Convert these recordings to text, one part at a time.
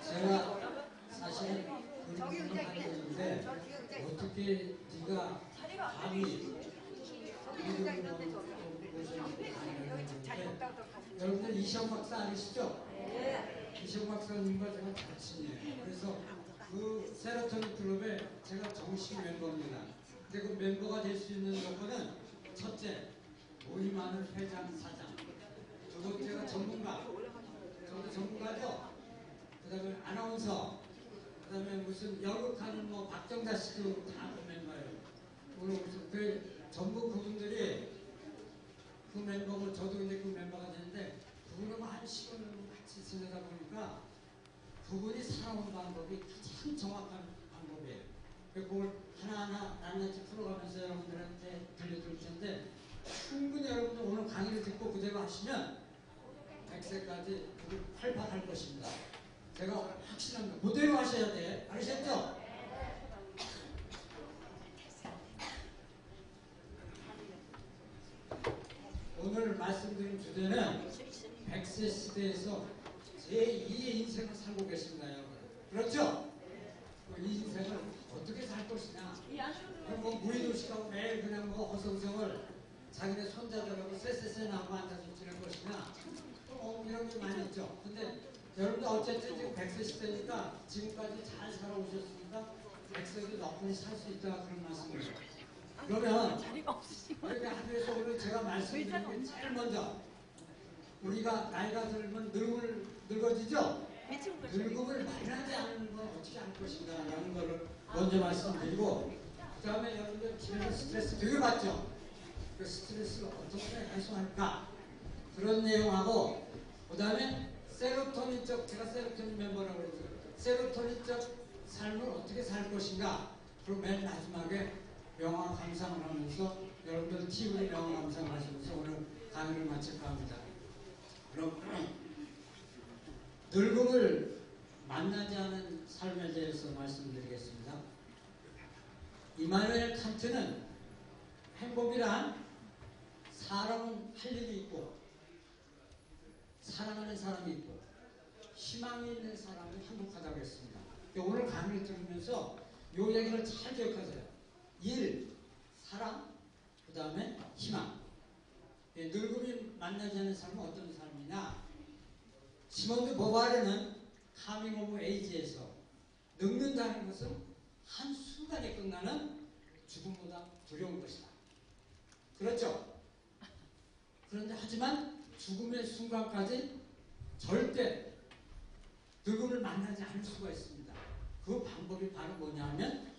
제가 사실은 그런 부분을 하는데 어떻게 네가 감히 여러분들 이시영 박사 아시죠? 이시영 박사님과 제가 절친이에요. 그래서 그 세로토닌 클럽에 제가 정식 멤버입니다. 근데 그 멤버가 될 수 있는 조건은 첫째, 돈이 많은 회장, 사장. 두 번째가 전문가. 저도 전문가죠? 그 다음에 아나운서. 그 다음에 무슨 연극하는 뭐 박정자 씨도 다 그 멤버예요. 오늘 무슨 전부 그분들이 그 멤버고 저도 이제 그 멤버가 되는데 그분하고 한 시간을 같이 지내다 보니까 그분이 살아온 방법이 가장 정확한 방법이에요. 그걸 하나하나 낱낱이 풀어가면서 여러분들한테 들려줄 텐데 충분히 여러분들 오늘 강의를 듣고 그대로 하시면 100세까지 그걸 활발할 것입니다. 제가 확신합니다. 그대로 하셔야 돼. 아시겠죠? 오늘 말씀드린 주제는 100세 시대에서 제2의 인생을 살고 계십니다, 여러분. 그렇죠? 이 인생을 어떻게 살 것이냐. 그럼 뭐 무의도식하고 매일 그냥 뭐 허송성을 자기네 손자들하고 쎄쎄쎄 나고 앉아서 지낼 것이냐. 이런 게 많이 있죠. 근데 여러분들 어쨌든 지금 100세 시대니까 지금까지 잘 살아오셨으니까 100세도 너뿐히 살 수 있다 그런 말씀이에요. 그러면 이렇게 하기 위해서 오늘 제가 말씀드린 게 제일 먼저 우리가 나이가 들면 늙어지죠? 늙음을 맞이하지 않는 건 어떻게 할 것인가 라는 거를 먼저 말씀드리고 그 다음에 여러분들 집에서 스트레스 되게 받죠? 그 스트레스를 어떻게 해소할까 그런 내용하고 그 다음에 세로토닌적 제가 세로토닌 멤버라고 그랬죠. 세로토닌적 삶을 어떻게 살 것인가 그리고 맨 마지막에 명화 감상을 하면서 여러분들 TV에 명화 감상을 하시면서 오늘 강의를 마칠까 합니다. 그럼 늙음을 만나지 않은 삶에 대해서 말씀드리겠습니다. 이마누엘 칸트는 행복이란 사람은 할 일이 있고 사랑하는 사람이 있고 희망이 있는 사람이 행복하다고 했습니다. 오늘 강의를 들으면서 이 얘기를 잘 기억하세요. 일, 사랑, 그 다음에 희망. 늙음이 만나지 않는 삶은 어떤 삶이냐? 시몬드 보바르는 카밍 오브 에이지에서 늙는다는 것은 한순간에 끝나는 죽음보다 두려운 것이다. 그렇죠? 그런데 하지만 죽음의 순간까지 절대 늙음을 만나지 않을 수가 있습니다. 그 방법이 바로 뭐냐 하면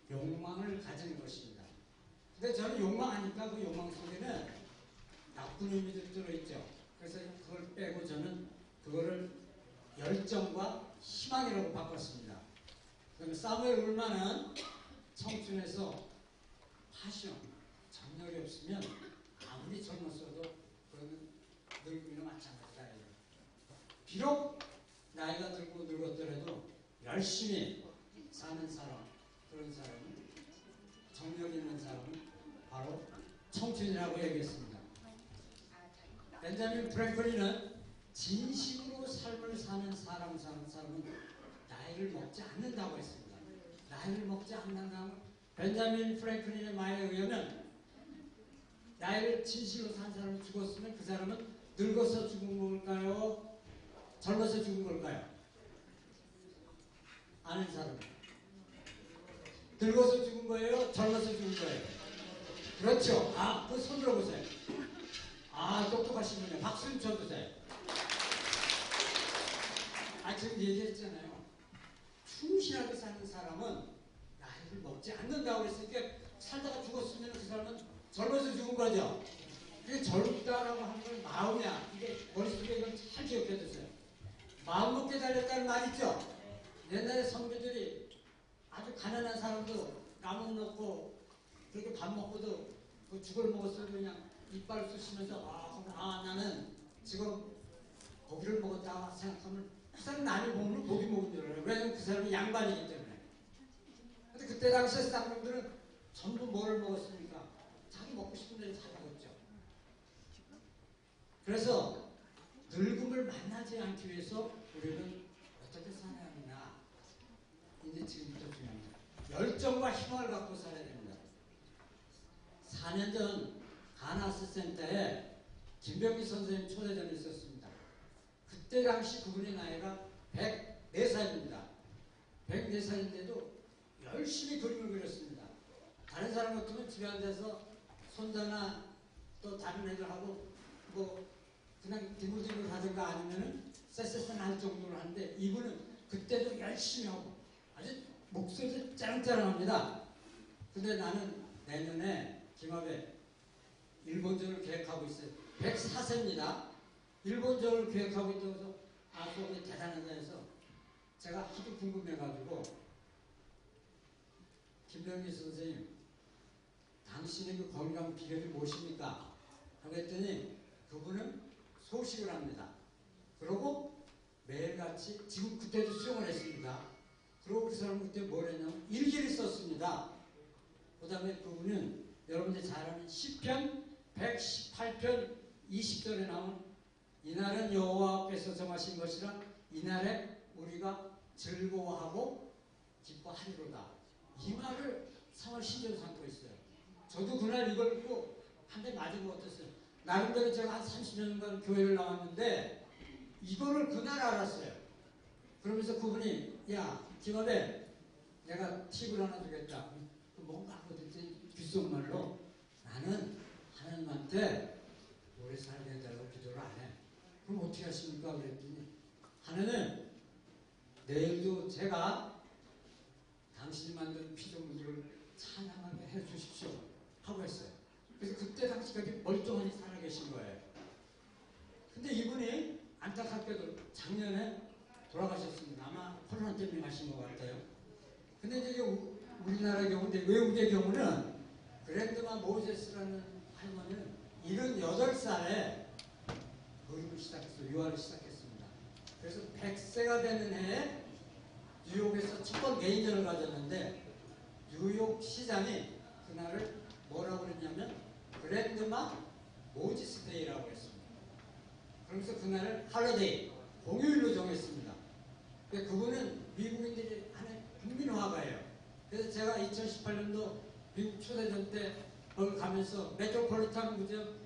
욕망을 가지는 것입니다. 근데 저는 욕망하니까 그 욕망 속에는 나쁜 의미들이 들어있죠. 그래서 그걸 빼고 저는 그거를 열정과 희망이라고 바꿨습니다. 그다음에 사무엘 울만은 청춘에서 파션, 정열이 없으면 아무리 젊었어도 그거는 늙음이나 마찬가지다. 비록 나이가 들고 늙었더라도 열심히 사는 사람, 그런 사람은 정력 있는 사람은 바로 청춘이라고 얘기했습니다. 벤자민 프랭클린은 진심으로 삶을 사는 사람은 나이를 먹지 않는다고 했습니다. 나이를 먹지 않는다면 벤자민 프랭클린의 말에 의하면 나이를 진심으로 산 사람이 죽었으면 그 사람은 늙어서 죽은 걸까요? 젊어서 죽은 걸까요? 아는 사람. 늙어서 죽은 거예요? 젊어서 죽은 거예요? 그렇죠. 아, 그 손 들어보세요. 아, 똑똑하신 분이에요. 박수 좀 쳐주세요. 아, 지금 얘기했잖아요. 충실하게 사는 사람은 나이를 먹지 않는다고 했으니까 살다가 죽었으면 그 사람은 젊어서 죽은 거죠. 그게 젊다라고 하는 건 마음이야. 이게 머릿속에 이건 잘 기억해 주세요. 마음 먹게 달렸다는 말 있죠? 옛날에 선비들이 아주 가난한 사람도 라면 넣고 그렇게 밥 먹고도 그 죽을 먹었어도 그냥 이빨을 쑤시면서 나는 지금 고기를 먹었다 생각하면 그 사람 남의 몸으로 고기 먹은 줄 알아요. 왜냐면 그 사람이 양반이기 때문에. 근데 그때 당시에 쌍놈들은 전부 뭐를 먹었습니까? 자기 먹고 싶은 데는 다 먹었죠. 그래서 늙음을 만나지 않기 위해서 우리는 어떻게 살아야 하느냐. 이제 지금부터 중요합니다. 열정과 희망을 갖고 살아야 됩니다. 4년 전 가나스 센터에 김병기 선생님 초대전이 있었습니다. 그때 당시 그분의 나이가 104살입니다. 104살인데도 열심히 그림을 그렸습니다. 다른 사람 같으면 집에 앉아서 손자나 또 다른 애들하고 뭐 그냥 디물디물 하든가 아니면은 쎄쎄쎄 할 정도로 하는데 이분은 그때도 열심히 하고 아주 목소리도 짜랑짜랑합니다. 근데 나는 내년에 김합에 일본전을 계획하고 있어요. 104세입니다. 일본전을 계획하고 있다고 해서 소문이 대단하다 해서 제가 하도 궁금해가지고 김병기 선생님 당신의 그 건강 비결이 무엇입니까? 하고 했더니 그분은 소식을 합니다. 그러고 매일같이 지금 그때도 수영을 했습니다. 그러고 그 사람은 그때 뭘 했냐면 일기를 썼습니다. 그 다음에 그분은 여러분들이 잘 아는 시편 118편 20절에 나온 이날은 여호와께서 정하신 것이라 이날에 우리가 즐거워하고 기뻐하리로다. 이 말을 생활 신조로 삼고 있어요. 저도 그날 이걸 읽고 한 대 맞은 것 같았어요. 나름대로 제가 한 30년간 교회를 나왔는데 이거를 그날 알았어요. 그러면서 그분이 야 김합에 내가 팁을 하나 주겠다. 뭔가 하거든지 귓속말로 나는 하나님한테 오래 살게 해달라고 기도를 안 해. 그럼 어떻게 하십니까? 그랬더니 하나님 내일도 제가 당신이 만든 피조물들을 찬양하게 해주십시오 하고 했어요. 그래서 그때 당시까지 멀쩡하니 살아계신 거예요. 근데 이분이 안타깝게도 작년에 돌아가셨습니다. 아마 코로나 때문에 가신 것 같아요. 근데 이제 우리나라의 경우인데 외국의 경우는 그랜드마 모제스라는 할머니는 78살에 그림을 시작했어요. 유화를 시작했습니다. 그래서 100세가 되는 해에 뉴욕에서 첫 번 메이저를 가졌는데 뉴욕 시장이 그날을 뭐라고 그랬냐면 그랜드마 모지스 데이라고 했습니다. 그러면서 그날을 할러데이, 공휴일로 정했습니다. 그분은 미국인들이 하는 국민화가예요. 그래서 제가 2018년도 미국 초대전 때 거기 가면서 메트로폴리탄 무제um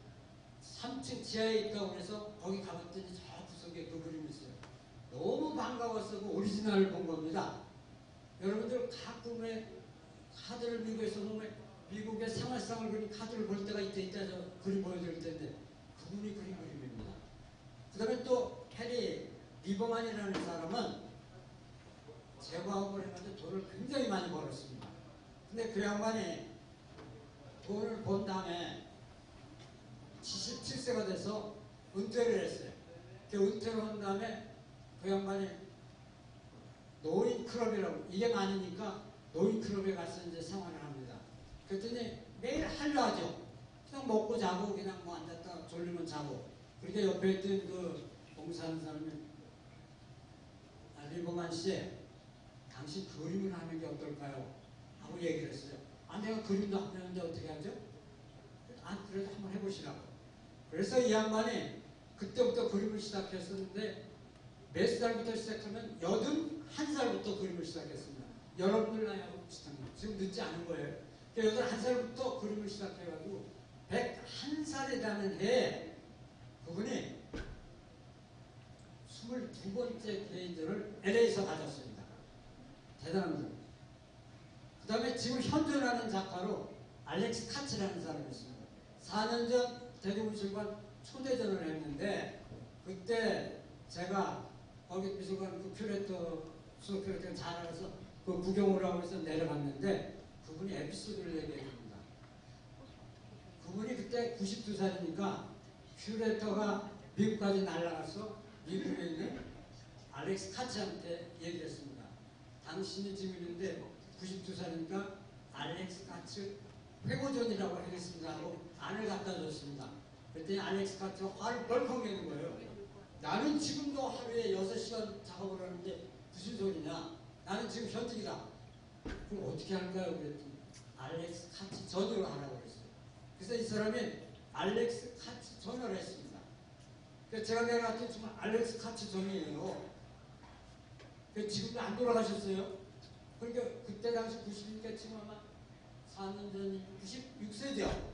3층 지하에 있다고 해서 거기 가봤더니 저 구석에 그 그림이 있어요. 너무 반가워서 그 오리지널을 본 겁니다. 여러분들 가끔의 카드를 미국에서 보면 미국의 생활상을 그린 카드를 볼 때가 있다 저 그림 보여드릴 텐데 그분이 그린 그림입니다. 그 다음에 또 해리 리버만이라는 사람은 제과업을 해가지고 돈을 굉장히 많이 벌었습니다. 근데 그 양반이 돈을 번 다음에 77세가 돼서 은퇴를 했어요. 그 은퇴를 한 다음에 그 양반이 노인클럽이라고 이게 많으니까 노인클럽에 가서 이제 생활을 합니다. 그랬더니 매일 한류하죠. 그냥 먹고 자고 그냥 뭐 앉았다 졸리면 자고. 그렇게 옆에 있던 그 봉사하는 사람이 리버만 씨 당신 그림을 하는 게 어떨까요? 하고 얘기를 했어요. 내가 그림도 안 배우는데 어떻게 하죠? 그래도 한번 해보시라고. 그래서 이 양반이 그때부터 그림을 시작했었는데 몇 살부터 시작하면 81살부터 그림을 시작했습니다. 여러분들 나이하고 비슷한 거예요. 지금 늦지 않은 거예요. 81살부터 그림을 시작해가지고 101살이라는 해에 그분이 22번째 개인전을 LA에서 가졌습니다. 대단합니다. 그 다음에 지금 현존하는 작가로 알렉스 카츠라는 사람이 있습니다. 4년 전 대구미술관 초대전을 했는데 그때 제가 거기 미술관 그 큐레이터, 수석 큐레이터를 잘 알아서 그 구경을 하고 해서 내려갔는데 그분이 에피소드를 얘기해 줍니다. 그분이 그때 92살이니까 큐레이터가 미국까지 날아가서 미국에 있는 알렉스 카츠한테 얘기했습니다. 당신이 지금 있는데 92살이니까 알렉스 카츠 회고전이라고 하겠습니다 하고 안을 갖다 줬습니다. 그랬더니 알렉스 카츠가 화를 벌컥 내는 거예요. 나는 지금도 하루에 6시간 작업을 하는데 무슨 소리냐? 나는 지금 현직이다. 그럼 어떻게 할까요? 그랬더니 알렉스 카츠 전으로 하라고 그랬어요. 그래서 이 사람이 알렉스 카츠 존을 했습니다. 그래서 제가 내려갔더니 정말 알렉스 카츠 존이에요. 지금도 안 돌아가셨어요. 그러니까 그때 당시 90년대 지금 아마 4년 전이 96세죠.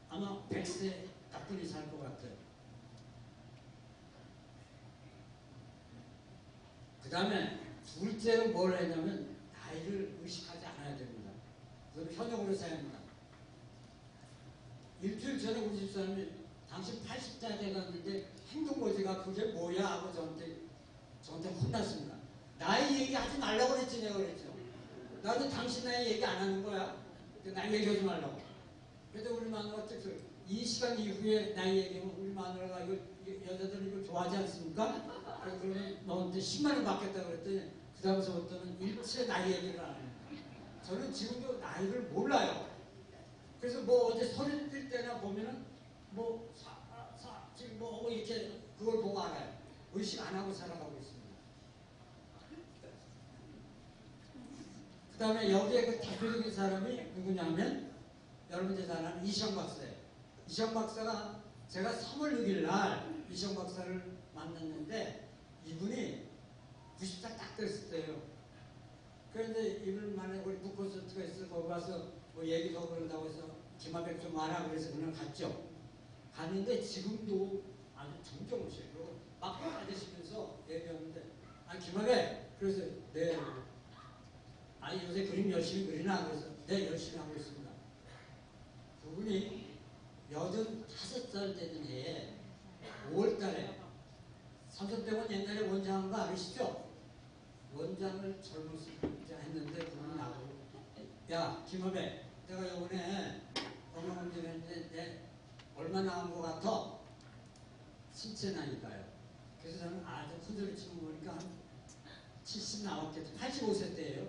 아마 100세 가뿐히 살 것 같아요. 그 다음에 둘째로 뭘 했냐면 나이를 의식하지 않아야 됩니다. 그건 현역으로 사용합니다. 일주일 전에 우리 집사람이 당신 80대 돼갔는데 행동거지가 그게 뭐야 하고 저한테 혼났습니다. 나이 얘기하지 말라고 그랬지 내가 그랬죠. 나는 당신 나이 얘기 안 하는 거야. 나이 얘기하지 말라고. 그래도 우리 마누라가 이 시간 이후에 나이 얘기하면 우리 마누라가 이거 여자들은 이걸 좋아하지 않습니까? 그러면 너한테 10만 원 받겠다 그랬더니 그 다음서부터는 일체 나이 얘기를 안 해요. 저는 지금도 나이를 몰라요. 그래서 뭐 어제 소리 뛸 때나 보면은 뭐 지금 뭐 이렇게 그걸 보고 알아요. 의식 안 하고 살아가고 있습니다. 그 다음에 여기에 그 대표적인 사람이 누구냐면 여러분들 잘 아는 이시영 박사예요. 이시영 박사가 제가 3월 6일 날 이시영 박사를 만났는데 이분이 90살 딱 됐을 때요. 그런데 이분 만에 우리 북콘서트가 있어서 거기 가서 뭐 얘기도 하고 그런다고 해서 김하백 좀 와라 그래서 그냥 갔죠. 갔는데 지금도 아주 정정하셔요. 그리고 막 받으시면서 얘기하는데 김하백 그래서 네 요새 그림 열심히 그리나 그래서 네 열심히 하고 있습니다. 그분이 85살 되는 해에 5월달에 삼성병원 옛날에 원장한 거 아시죠? 원장을 젊었을 때 했는데 그분이 나보고 야 김업에 내가 요번에 건강검진 했는데 내 얼마 나온 것 같아? 신체 나이가요. 그래서 저는 아주 후드를 치고 보니까 한 70 나왔겠죠. 85세 때예요.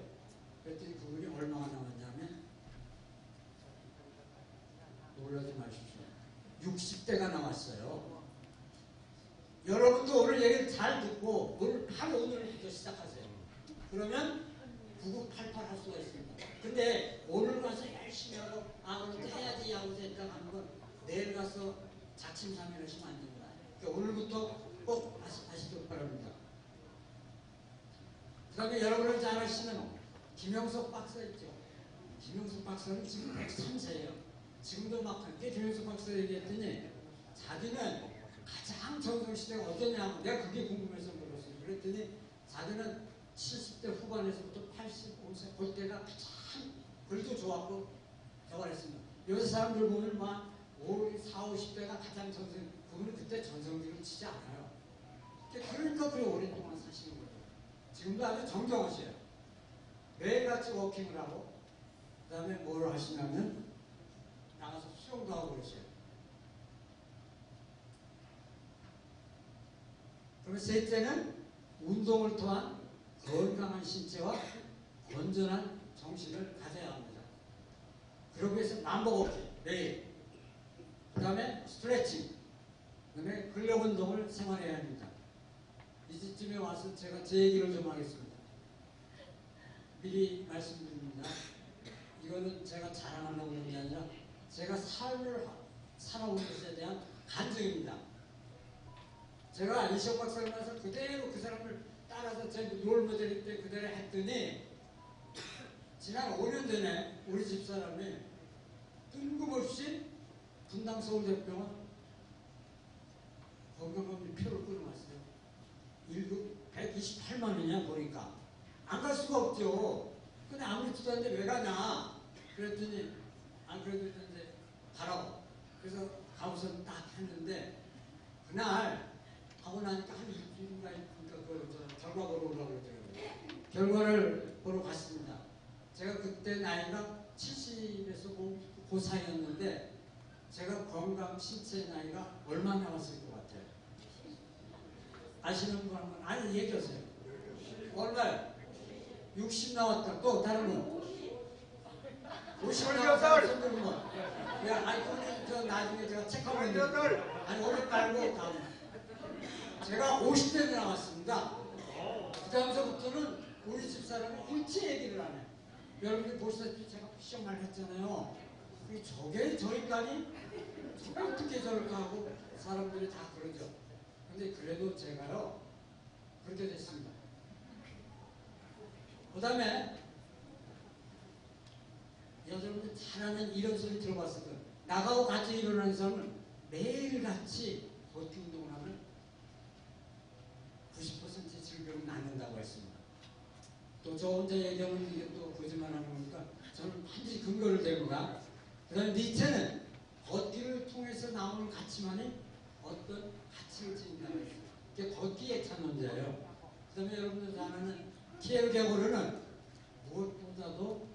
그랬더니 그분이 얼마가 나왔냐면 놀라지 마십시오. 60대가 나왔어요. 여러분도 오늘 얘기를 잘 듣고 오늘부터 시작하세요. 그러면 9988 할 수가 있습니다. 근데 오늘 가서 열심히 하고 오늘 해야지 하고 했다 하는 건 내일 가서 작심삼일 하시면 안 됩니다. 그러니까 오늘부터 꼭 하시도록 바랍니다. 그 다음에 여러분을 잘 아시는 김영석 박사 있죠. 김영석 박사는 지금 103세예요. 지금도 막 그때 김영석 박사 얘기했더니 자기는 가장 전성시대가 어떠냐고 내가 그게 궁금해서 물었어요. 그랬더니 자기는 70대 후반에서부터 85세 볼 때가 가장 글도 좋았고 저말했습니다. 요새 사람들 보면 막 40, 50대가 가장 전성, 그분은 그때 전성기를 치지 않아요. 그러니까 그렇게 오랫동안 사시는 거예요. 지금도 아주 정정하셔요. 매일같이 워킹을 하고 그 다음에 뭘 하시냐면 나가서 수영도 하고 그러셔요. 그러면 셋째는 운동을 통한 건강한 신체와 건전한 정신을 가져야 합니다. 그러기 위해서 만보걷기 매일, 그 다음에 스트레칭, 그 다음에 근력 운동을 생활해야 합니다. 이쯤에 와서 제가 제 얘기를 좀 하겠습니다. 미리 말씀드립니다. 이거는 제가 자랑하려고 하는 게 아니라 제가 삶을 살아온 것에 대한 간증입니다. 제가 이시영 박사를 만나서 그대로 그 사람을 따라서 제 롤모델일 때 그대로 했더니 지난 5년 전에 우리 집사람이 뜬금없이 분당 서울대병원 건강검진 표를 끊어왔어요. 128만 원이냐 보니까 안 갈 수가 없죠. 근데 아무렇지도 않은데 왜 가냐 그랬더니 안 그래도 이제 가라고. 그래서 가고서 딱 했는데 그날 하고 나니까 한 일주일인가 그러니까 그 결과 보러 오라고 그러더라고요. 결과를 보러 갔습니다. 제가 그때 나이가 70에서 그 사이였는데 제가 건강 신체 나이가 얼마 나왔을 것 같아요? 아시는 분 한 분? 아니 얘기하세요. 얼마요? 60 나왔다. 또 다른 분? 50 나왔다. 손들은 분? 야, 아니 그분은 저 나중에 제가 체크하면 돼요. 아니 오늘 말고 다음. 제가 50대에 나왔습니다. 그 다음서부터는 우리 집사람이 일체 얘기를 안 해요. 여러분들 보시다시피 제가 시험을 했잖아요. 저게 저 인간이 저게 어떻게 저럴까 하고 사람들이 다 그러죠. 근데 그래도 제가요 그렇게 됐습니다. 그 다음에 여러분들 잘 아는 이런 소리 들어봤을 거예요. 나하고 같이 일어나는 사람은 매일같이 걷기 운동을 하면 90%의 질병을 낫는다고 했습니다. 또 저 혼자 얘기하면 이게 또 거짓말하는 거니까 저는 반드시 근거를 댑니다. 그 다음에 니체는 걷기를 통해서 나오는 가치만이 어떤 가치를 지닌다고 했어요. 이게 걷기의 찬론자예요. 그 다음에 여러분들 잘 아는 피에르 게고르는 무엇보다도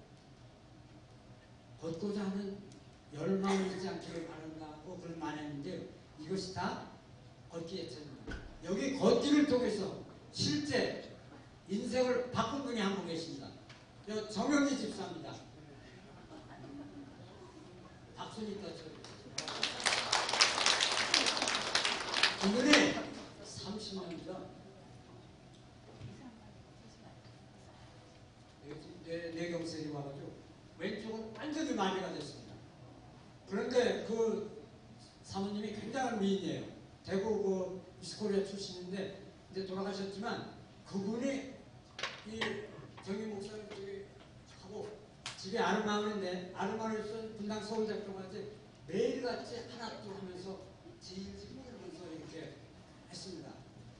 걷고자 하는 열망을 잃지 않기를 바란다고 그런 말을 했는데 이것이 다 걷기의 찬론입니다. 여기 걷기를 통해서 실제 인생을 바꾼 분이 한 분 계십니다. 정영희 집사입니다. 박순이 떠죠. 이분이 30년 전 뇌경색이 와가지고 왼쪽은 완전히 마비가 됐습니다. 그런데 그 사모님이 굉장한 미인이에요. 대구 그 미스코리아 출신인데 이제 돌아가셨지만 그분이 이 정희 목사님 저기 하고 집에 아르마을인데 아르마을에서 분당 서울대병원에 매일같이 하나 또 하면서 질질 끌면서 이렇게 했습니다.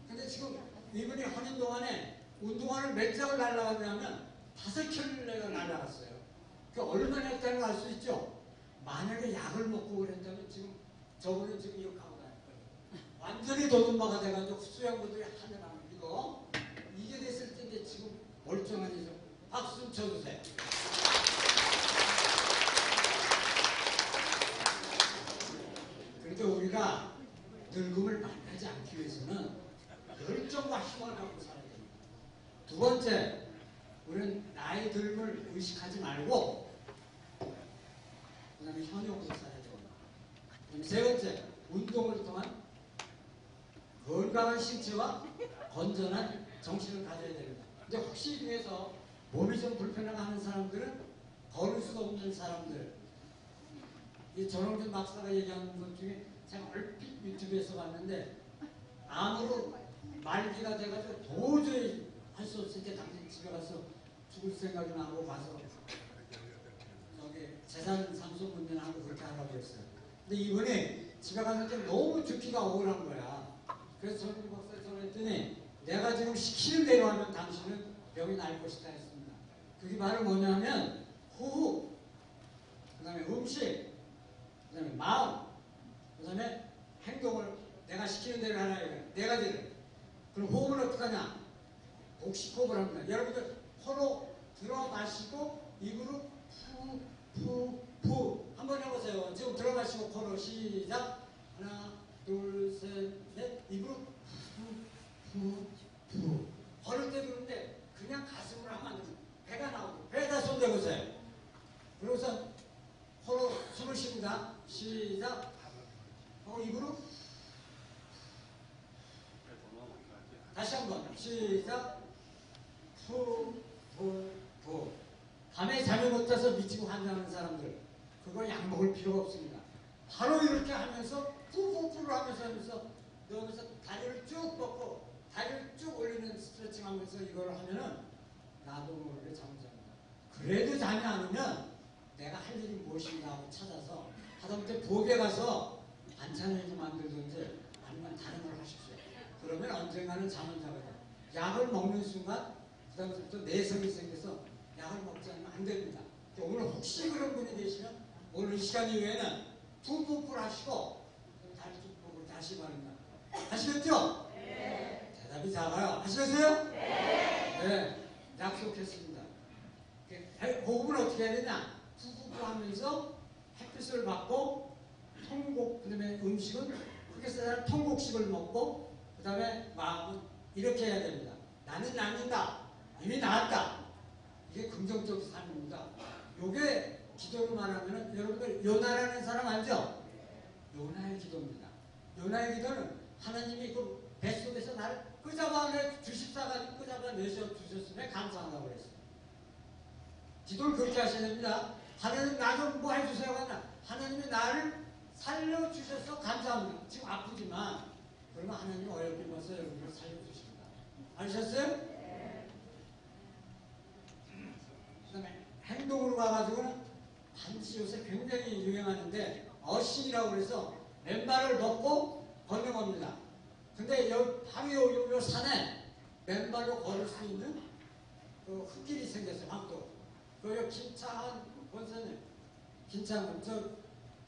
근데 지금 이분이 하는 동안에 운동화를 몇 장을 날라가냐면 5켤레가 날라갔어요. 그 얼마나 했다는 걸 알 수 있죠? 만약에 약을 먹고 그랬다면 지금 저분은 지금 이렇게 하고 다닐 거예요. 완전히 도둑마가 돼가지고 수영부들이 하늘하는 이거 이게 됐을 텐데 지금 멀쩡하니죠. 박수 좀 쳐주세요. 그러니까 우리가 늙음을 만나지 않기 위해서는 열정과 힘을 갖고 살아야 됩니다. 두 번째, 우리는 나이 듦을 의식하지 말고 그 다음에 현역으로 살아야 됩니다. 그다음에 세 번째, 운동을 통한 건강한 신체와 건전한 정신을 가져야 됩니다. 근데 혹시 중에서 몸이 좀 불편하게 하는 사람들은 걸을 수 없는 사람들, 이 전홍준 박사가 얘기하는 것 중에 제가 얼핏 유튜브에서 봤는데 암으로 말기가 돼가지고 도저히 할 수 없으니까 당신 집에 가서 죽을 생각이 나고 가서 여기 재산 상속 문제하고 그렇게 하라고 했어요. 근데 이번에 집에 갔는데 너무 죽기가 억울한 거야. 그래서 전홍준 박사에 전화했더니 내가 지금 시키는 대로 하면 당신은 병이 날 것이다 했습니다. 그게 바로 뭐냐면 호흡, 그 다음에 음식, 그 다음에 마음, 그 다음에 행동을 내가 시키는 대로 하라 이거야. 네 가지를. 그럼 호흡을 어떻게 하냐? 복식호흡을 합니다. 여러분들 코로 들어 마시고 입으로 푸 한번 해보세요. 지금 들어 마시고 코로 시작. 하나 둘 셋 넷. 입으로 푸 걸을 때 그런데 그냥 가슴으로 하면 안 됩니다. 배가 나오고 배에다 손 대보세요. 그러고서 코로 숨을 쉽니다. 시작. 입으로 다시 한번 시작. 푸. 밤에 잠을 못 자서 미치고 환장하는 사람들 그거 약 먹을 필요가 없습니다. 바로 이렇게 하면서 푸를 하면서 넣으면서 다리를 쭉 뻗고 다리를 쭉 올리는 스트레칭 하면서 이걸 하면은 나도 모르게 잠을 잡니다. 그래도 잠이 안 오면 내가 할 일이 무엇인가 하고 찾아서 하다못해 부엌에 가서 반찬을 좀 만들든지 아니면 다른 걸 하십시오. 그러면 언젠가는 잠을 자게 돼요. 약을 먹는 순간 그 다음부터 내성이 생겨서 약을 먹지 않으면 안 됩니다. 오늘 혹시 그런 분이 계시면 오늘 이 시간 이후에는 푸푸풀 하시고 다리 쭉 보고 다시 바른다. 아시겠죠? 네. 대답이 작아요. 아시겠어요? 네. 네. 약속했습니다. 호흡을 어떻게 해야 되냐? 푸푸풀 하면서 햇빛을 받고 통곡, 그 다음에 음식은 그렇게 써야 통곡식을 먹고 그 다음에 마음은 이렇게 해야 됩니다. 나는 낫는다. 이미 나았다. 이게 긍정적 삶입니다. 요게 기도로 말하면 여러분들 요나라는 사람 알죠? 요나의 기도입니다. 요나의 기도는 하나님이 그 뱃속에서 나를 끄잡아내 주십사가지고 끄잡아내셔 주셨음에 감사하다고 그랬어요. 기도를 그렇게 하셔야 됩니다. 하나님 나 좀 뭐 해주세요. 하나님이 나를 살려주셔서 감사합니다. 지금 아프지만 그러면 하나님이 어여삐면서 여러분을 살려주십니다. 아셨어요? 그다음에 행동으로 가가지고는 반드시 요새 굉장히 유행하는데 어신이라고 그래서 맨발을 벗고 걷는 겁니다. 근데 바로 요 산에 맨발로 걸을 수 있는 그 흙길이 생겼어요. 황도. 그 김창한 권사님, 김창한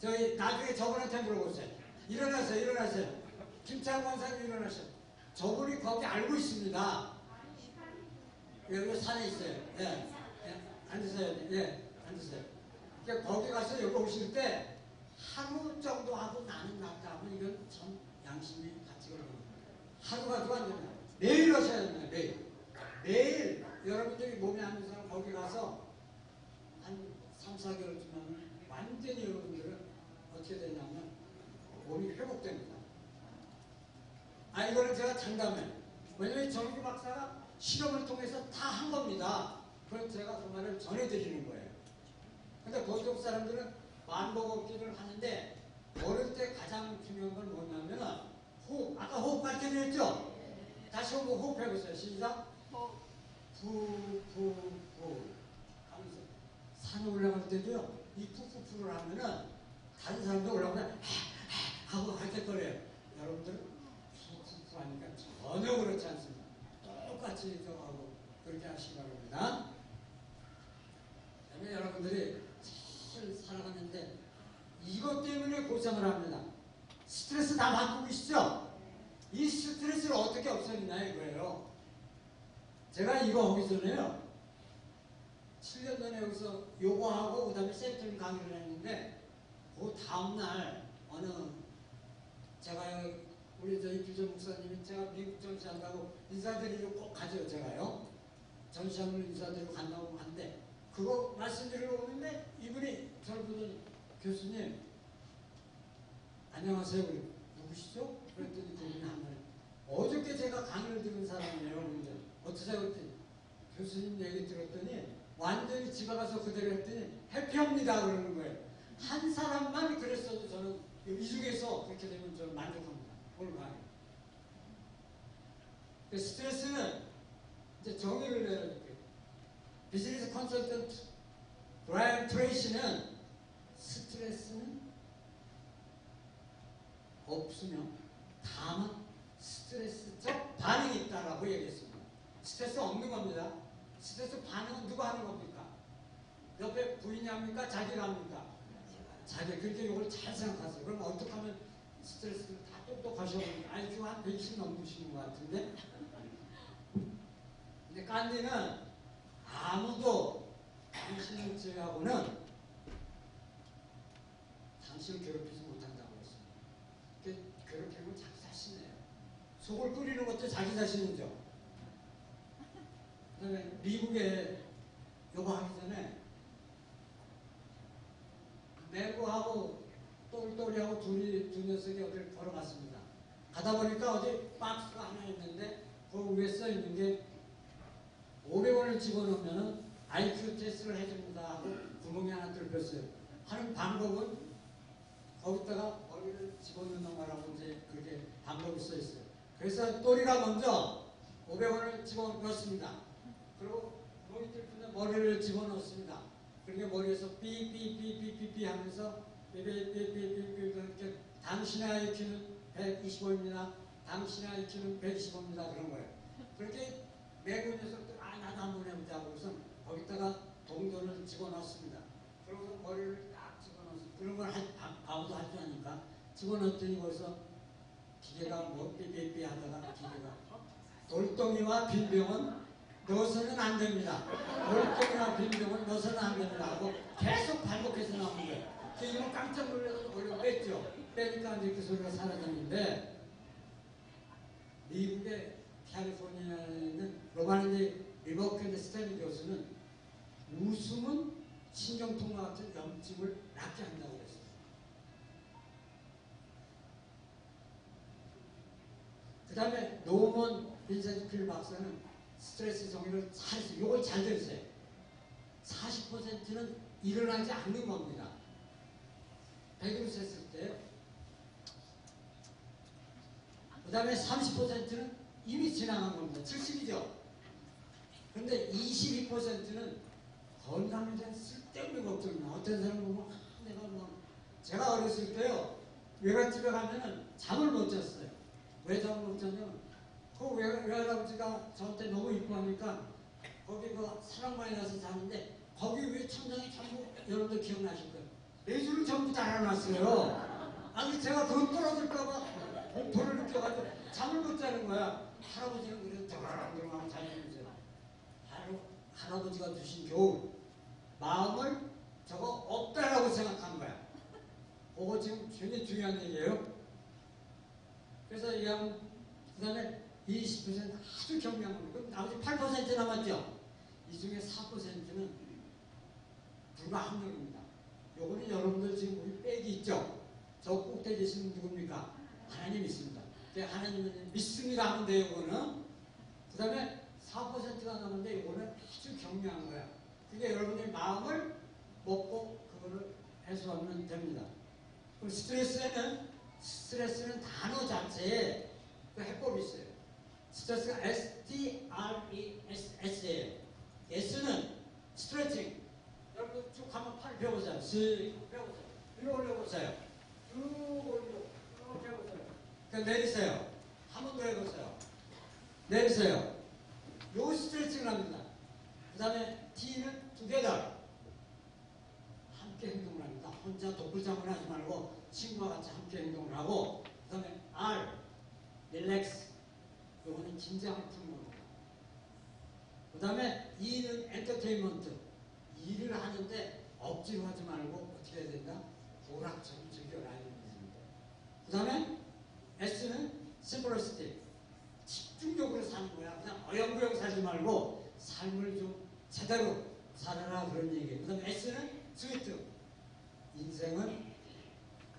저희 나중에 저분한테 물어보세요. 일어나세요. 김창한 권사님 일어나세요. 저분이 거기 알고 있습니다. 여기 산에 있어요. 예. 앉으세요. 예, 앉으세요. 그러니까 거기 가서 여기 오실 때 하루 정도 하고 나는 낫다 하면 이건 참 양심이 같이 걸립니다. 하루 가지고 안 됩니다. 매일 하셔야 됩니다. 매일 여러분들이 몸에 안 좋은 사람 거기 가서 한 3, 4개월 지나면 완전히 여러분들은 어떻게 되냐면 몸이 회복됩니다. 이거는 제가 장담해요. 왜냐면 정규 박사가 실험을 통해서 다 한 겁니다. 그럼 제가 그 말을 전해드리는 거예요. 근데 보통 사람들은 반복업기를 하는데 어릴 때 가장 중요한 건 뭐냐면 호흡. 아까 호흡 가르쳐드렸죠? 다시 한번 호흡해보세요. 시작. 푸푸푸 하면서 산에 올라갈 때도요. 이 푸푸푸를 하면은 다른 사람도 올라오면 하고 할때거려요. 여러분들은 푸푸푸 하니까 전혀 그렇지 않습니다. 똑같이 하고 그렇게 하시기 바랍니다. 그다음에 여러분들이 잘 살아갔는데 이것 때문에 고생을 합니다. 스트레스 다 받고 계시죠? 이 스트레스를 어떻게 없애느냐 이거예요. 제가 이거 하기 전에요. 7년 전에 여기서 요거하고 그 다음에 센터링 강의를 했는데 그 다음날 어느 제가 우리 저희 규정 목사님이 제가 미국 전시한다고 인사드리러 꼭 가죠. 제가요. 전시하면 인사드리러 간다고 하는데 그거 말씀드리러 오는데 이분이 저를 보더니 교수님 안녕하세요. 누구시죠? 그랬더니 그분이 한 말 어저께 제가 강의를 들은 사람이에요. 근데 어떠세요? 그랬더니 교수님 얘기 들었더니 완전히 집에 가서 그대로 했더니 해피합니다 그러는 거예요. 한 사람만 그랬어도 저는 이 중에서 그렇게 되면 저는 만족합니다. 오늘 강의. 스트레스는 이제 정의를 내려줄게요. 비즈니스 컨설턴트 브라이언 트레이시는 스트레스는 없으면 다만 스트레스적 반응이 있다라고 얘기했습니다. 스트레스 없는 겁니다. 스트레스 반응은 누가 하는 겁니까? 옆에 부인이 합니까? 자기가 합니까? 자기. 그렇게 이걸 잘 생각하세요. 그럼 어떻게 하면 스트레스를 다 똑똑하셔보니까 IQ 한 120 넘으시는 것 같은데 근데 깐디는 아무도 당신을 제외하고는 당신을 괴롭히지 못한다고 했습니다. 괴롭히는 건 자기 자신이에요. 속을 끓이는 것도 자기 자신이죠. 그 다음에 미국에 요거 하기 전에 매구하고 똘똘이하고 두 녀석이 어딜 걸어갔습니다. 가다 보니까 어디 박스가 하나 있는데 그 위에 써 있는 게 500원을 집어넣으면 IQ 테스트를 해줍니다 하고 구멍이 하나 뚫렸어요. 하는 방법은 거기다가 머리를 집어넣는 거라고 이제 그렇게 방법이 써 있어요. 그래서 또리가 먼저 500원을 집어넣습니다. 그리고 구멍이 뚫리면 머리를 집어넣습니다. 그러니까 머리에서 삐삐삐삐삐삐 하면서 삐삐삐삐삐삐 이렇게 당신의 IQ는 125입니다. 당신의 IQ는 125입니다. 그런 거예요. 그렇게 매구 녀석들 나도 한번 해보자고 그래서 거기다가 동전을 집어넣습니다. 그리고 머리를 딱 집어넣습니다. 그런 걸 아무도 할 줄 아니까 집어넣었더니 거기서 기계가 뭐 삐삐삐 하다가 기계가 돌덩이와 빈병은 넣어서는 안 됩니다. 돌덩이와 빈병은 넣어서는 안 됩니다 하고 계속 반복해서 나오는 거예요. 이건 깜짝 놀라서 머리를 뺐죠. 빼니까 이제 그 소리가 사라졌는데 미국의 캘리포니아에 있는 로마니 리버캔드 스탠리 교수는 웃음은 신경통과 같은 염증을 낫게 한다고 그랬어요. 그 다음에 노먼 빈센트 필 박사는 스트레스 정의를 잘 했어요. 이걸 잘 들으세요. 40%는 일어나지 않는 겁니다. 100으로 셌을 때. 그 다음에 30%는 이미 지나간 겁니다. 70이죠. 그런데 22%는 건강에 대한 쓸데없는 걱정입니다. 어떤 사람 보면 내가 뭐 제가 어렸을 때요 외갓집에 가면은 잠을 못 잤어요. 왜 잠을 못 잤냐면 그 외할아버지가 저한테 너무 이뻐하니까 거기 그 사랑방에 가서 자는데 거기 위에 천장이 전부 여러분들 기억나실 거예요. 내줄을 전부 달아놨어요. 아니 제가 그거 떨어질까봐 공포를 느껴가지고 잠을 못 자는 거야. 할아버지는 그래서 드렁드렁하고 자주면서 할아버지가 주신 교훈 마음을 저거 없다라고 생각한 거야. 그거 지금 굉장히 중요한 얘기예요. 그래서 그 다음에 20% 아주 경미한 겁니다. 그럼 나머지 8% 남았죠. 이 중에 4%는 불가항력입니다. 요거는 여러분들 지금 우리 백이 있죠. 저 꼭대기에 계시는 누굽니까? 하나님 있습니다. 하나님은 믿습니다 하면 돼요. 요거는. 그 다음에 4%가 남았는데 요거는 아주 경미한 거야. 그게 여러분의 마음을 먹고 그거를 해소하면 됩니다. 그럼 스트레스는 단어 자체에 그 해법이 있어요. 스트레스가 S-T-R-E-S-S예요. S는 스트레칭. 여러분 쭉 한번 팔 펴보세요. 쓱 펴보세요. 일로 올려보세요. 쭉 올리고 쭉 펴보세요. 그러니까 내리세요. 한 번 더 해보세요. 내리세요. 요 스트레칭을 합니다. 그 다음에 T는 together. 함께 행동을 합니다. 혼자 독불장군 하지 말고 친구와 같이 함께 행동을 하고 그 다음에 R, relax. 요거는 긴장을 푸는 겁니다. 그 다음에 E는 entertainment. 일을 하는데 억지로 하지 말고 어떻게 해야 된다? 오락처럼 즐겨라 이런 뜻입니다. 그 다음에 S는 simplicity. 집중적으로 사는 거야. 그냥 어영부영 살지 말고 삶을 좀 제대로 살아라 그런 얘기예요. 그 다음에 S는 sweet. 인생은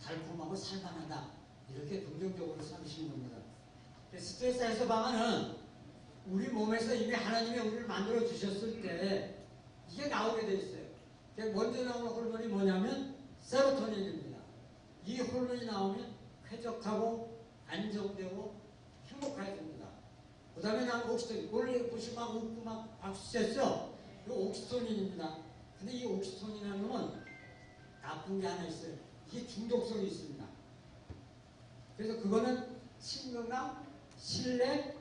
달콤하고 살만하다. 이렇게 긍정적으로 삼으시는 겁니다. 스트레스 해소 방안은 우리 몸에서 이미 하나님이 우리를 만들어 주셨을 때 이게 나오게 돼 있어요. 먼저 나오는 호르몬이 뭐냐면 세로토닌입니다. 이 호르몬이 나오면 쾌적하고 안정되고 행복하게 됩니다. 그 다음에 나온 옥시토닌. 원래 보시면 막 웃고 막 박수 쳤죠? 이거 옥시토닌입니다. 근데 이 옥시토닌이라는 건 나쁜 게 하나 있어요. 이게 중독성이 있습니다. 그래서 그거는 친근감, 신뢰,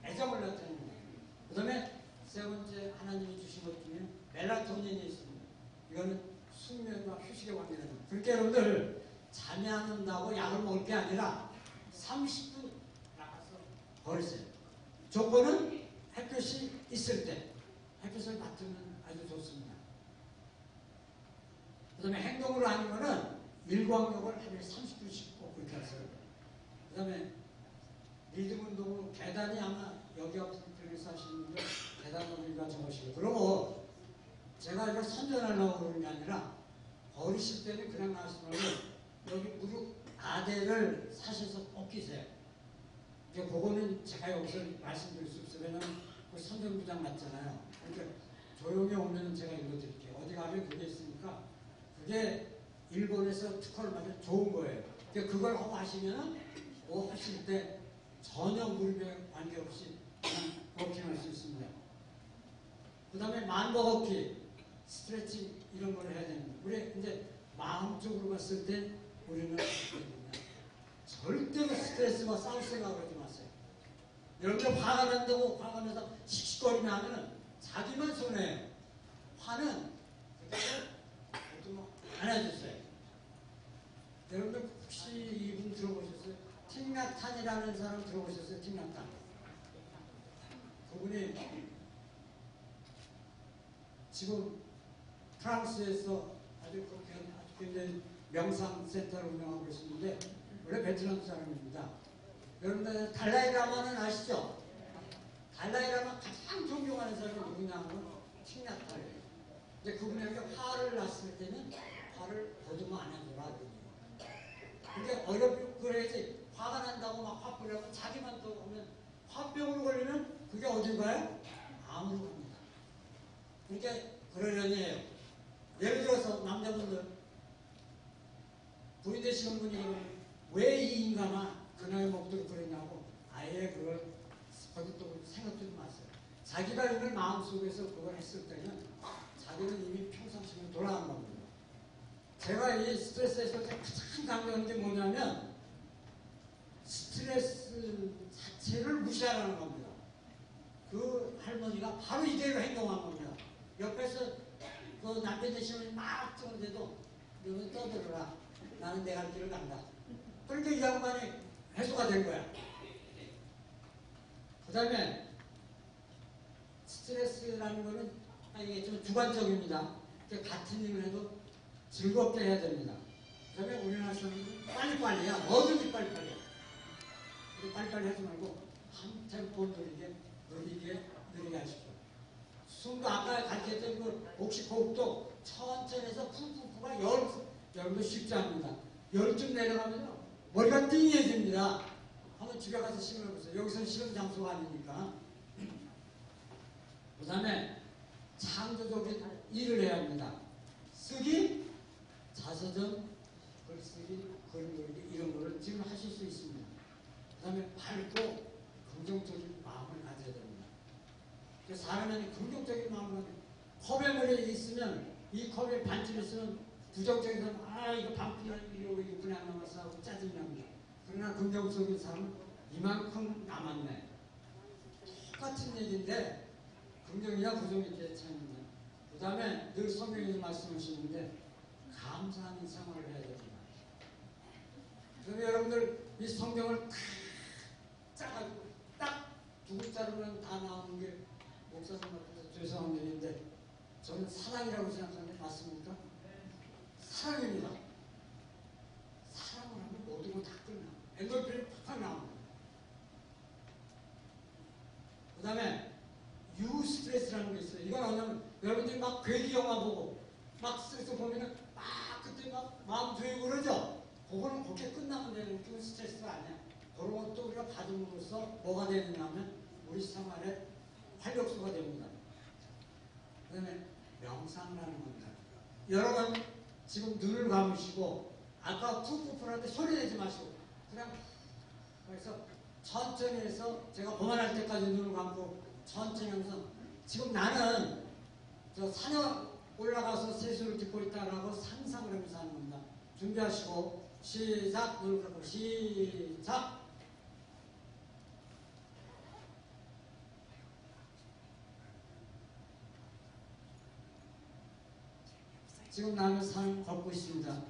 애정을 나타내는 거예요. 그 다음에 세 번째 하나님이 주신 것 중에 멜라토닌이 있습니다. 이거는 숙면과 휴식에 관계되는 거예요. 그러니까 여러분들 잠이 안 온다고 약을 먹을 게 아니라 30분 나가서 버리세요. 조건은 햇볕이 있을 때 햇볕을 맞으면 아주 좋습니다. 그 다음에 행동으로 하는 거는 일광욕을 하루에 30분씩 꼭 그렇게 하세요. 그 다음에 리듬 운동으로 계단이 아마 여기 앞에서 하시는 분들 계단 오르기가 좋으시고 그러고 제가 이걸 선전하려고 그러는 게 아니라 버리실 때는 그냥 나가지 말고 여기 무릎 아대를 사셔서 꼭 끼세요. 그거는 제가 여기서 말씀드릴 수 없어요. 왜냐면 그 선전부장 맞잖아요. 그러니까 조용히 오면 제가 읽어드릴게요. 어디 가면 그게 있으니까 그게 일본에서 특허를 받은 좋은 거예요. 그러니까 그걸 하고 하시면 뭐 하실 때 전혀 무릎에 관계없이 그냥 워킹할 수 있습니다. 그 다음에 만보 걷기, 스트레칭 이런 걸 해야 됩니다. 우리 이제 마음적으로 봤을 때 우리는 절대로 스트레스와 싸울 생각을 하지 마세요. 여러분들 화가 난다고 화가 나서 씩씩거리면 하면은 자기만 손해요. 화는 보통 안 해주세요. 여러분들 혹시 이분 들어보셨어요? 틱나탄이라는 사람 들어보셨어요? 틱나탄. 그분이 지금 프랑스에서 아주 굉장히 명상센터를 운영하고 계시는데 원래 베트남 사람입니다. 여러분들 달라이라마는 아시죠? 달라이라마 가장 존경하는 사람이 누구냐 하면 틱나탄이에요. 근데 그분에게 화를 났을 때는 화를 보듬어 안아줘라. 근데 어렵고 그래야지 화가 난다고 막 화풀이하고 자기만 또 오면 화병으로 걸리면 그게 어딜 가요? 암으로 갑니다. 그러니까 그러려니 해요. 예를 들어서 남자분들 부인 되시는 분이 왜 이 인간아 그날의 목도로 그러냐고 아예 그걸 거짓도 생각도 마세요. 자기가 이걸 마음속에서 그걸 했을 때는 자기는 이미 평상시로 돌아간 겁니다. 제가 이 스트레스에서 가장 강조하는 게 뭐냐면 스트레스 자체를 무시하라는 겁니다. 그 할머니가 바로 이대로 행동한 겁니다. 옆에서 그 남편 되시는 막 뜨는데도 너는 떠들어라. 나는 내 갈 길을 간다. 그러니까 이 양반이 해소가 된 거야. 그 다음에 스트레스라는 거는 이게 좀 주관적입니다. 같은 일을 해도 즐겁게 해야 됩니다. 그 다음에 우리나라 사람들은 빨리빨리야. 뭐든지 빨리빨리야. 빨리빨리 하지 말고 한 템포 느리게 하십시오. 숨도 아까 가르쳤던 그 복식 호흡도 천천히 해서 푹푹푹가 여러분도 쉽지 않습니다. 열쯤 내려가면요 머리가 띵해집니다. 한번 집에 가서 실험해보세요. 여기서는 실험 장소가 아니니까. 그 다음에 창조적인 일을 해야 합니다. 쓰기, 자서전, 글쓰기, 그림 그리기 이런 거를 지금 하실 수 있습니다. 그 다음에 밝고 긍정적인 마음을 가져야 됩니다. 사람은 긍정적인 마음을 컵에 물이 있으면 이 컵에 반쯤 있으면 부정적인 사람은 이거 반푼이라고 이거 분이 안 남았어 하고 짜증이 납니다. 그러나 긍정적인 사람은 이만큼 남았네. 똑같은 얘기인데 긍정이냐 부정이냐의 차이입니다. 그 다음에 늘 성경에서 말씀하시는데 감사하는 생활을 해야 됩니다. 그러면 여러분들 이 성경을 짜가지고 딱 두 글자로만 다 나오는 게 목사님 앞에서 죄송한 얘기인데 저는 사랑이라고 생각하는데 맞습니까? 사랑입니다. 사랑을 하면 모든 걸 다 끝나. 엔돌핀이 팍팍 나옵니다. 그 다음에 유스트레스라는 게 있어요. 이건 뭐냐면 여러분들이 막 괴기 영화 보고 막 스트레스 보면은 막 그때 막 마음 조이고 그러죠? 그거는 그렇게 끝나면 되는 그 스트레스가 아니야. 그런 것도 우리가 받음으로써 뭐가 되느냐 하면 우리 생활에 활력소가 됩니다. 그 다음에 명상을 하는 겁니다. 여러분 지금 눈을 감으시고 아까 푹푹 할 때 소리 내지 마시고 그냥 그래서 천천히 해서 제가 그만할 때까지 눈을 감고 천천히 하면서 지금 나는 저 산에 올라가서 세수를 듣고 있다라고 상상을 하면서 하는 겁니다. 준비하시고 시작. 눈을 감고 시작. 지금 나는 산을 걷고 있습니다.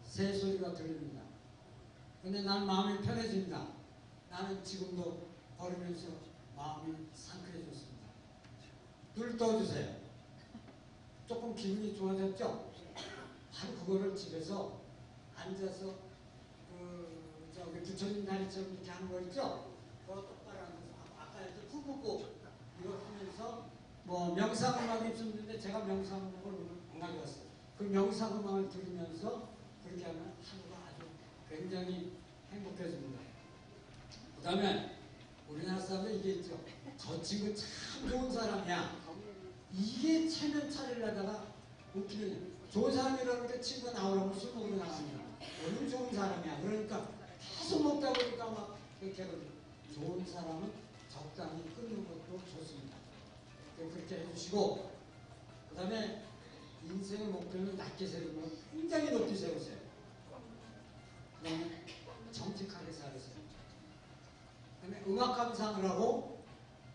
새 소리가 들립니다. 근데 난 마음이 편해집니다. 나는 지금도 걸으면서 마음이 상쾌해졌습니다. 눈을 떠주세요. 조금 기분이 좋아졌죠? 바로 그거를 집에서 앉아서 저기 부처님 다리처럼 이렇게 하는 거 있죠? 그거 똑바로 앉아서 아까 이렇게 푹 붓고 이거 하면서 뭐 명상음악이 있었는데 제가 명상음악을 안 가져왔어요. 그 명상음악을 들으면서 그렇게 하면 하루가 아주 굉장히 행복해집니다. 그 다음에 우리나라 사람들 이게 있죠. 저 친구 참 좋은 사람이야. 이게 체면 차리려다가 웃기는 좋은 사람이라고 할 때 친구가 나오라고 술 먹으러 나갑니다. 너는 좋은 사람이야. 그러니까 계속 먹다 보니까 막 그렇게 하거든요. 좋은 사람은 적당히 끊는 것도 좋습니다. 그렇게 해주시고 그 다음에 인생의 목표는 낮게 세우고 굉장히 높게 세우세요. 그 다음에 정직하게 살으세요. 그 다음에 음악 감상을 하고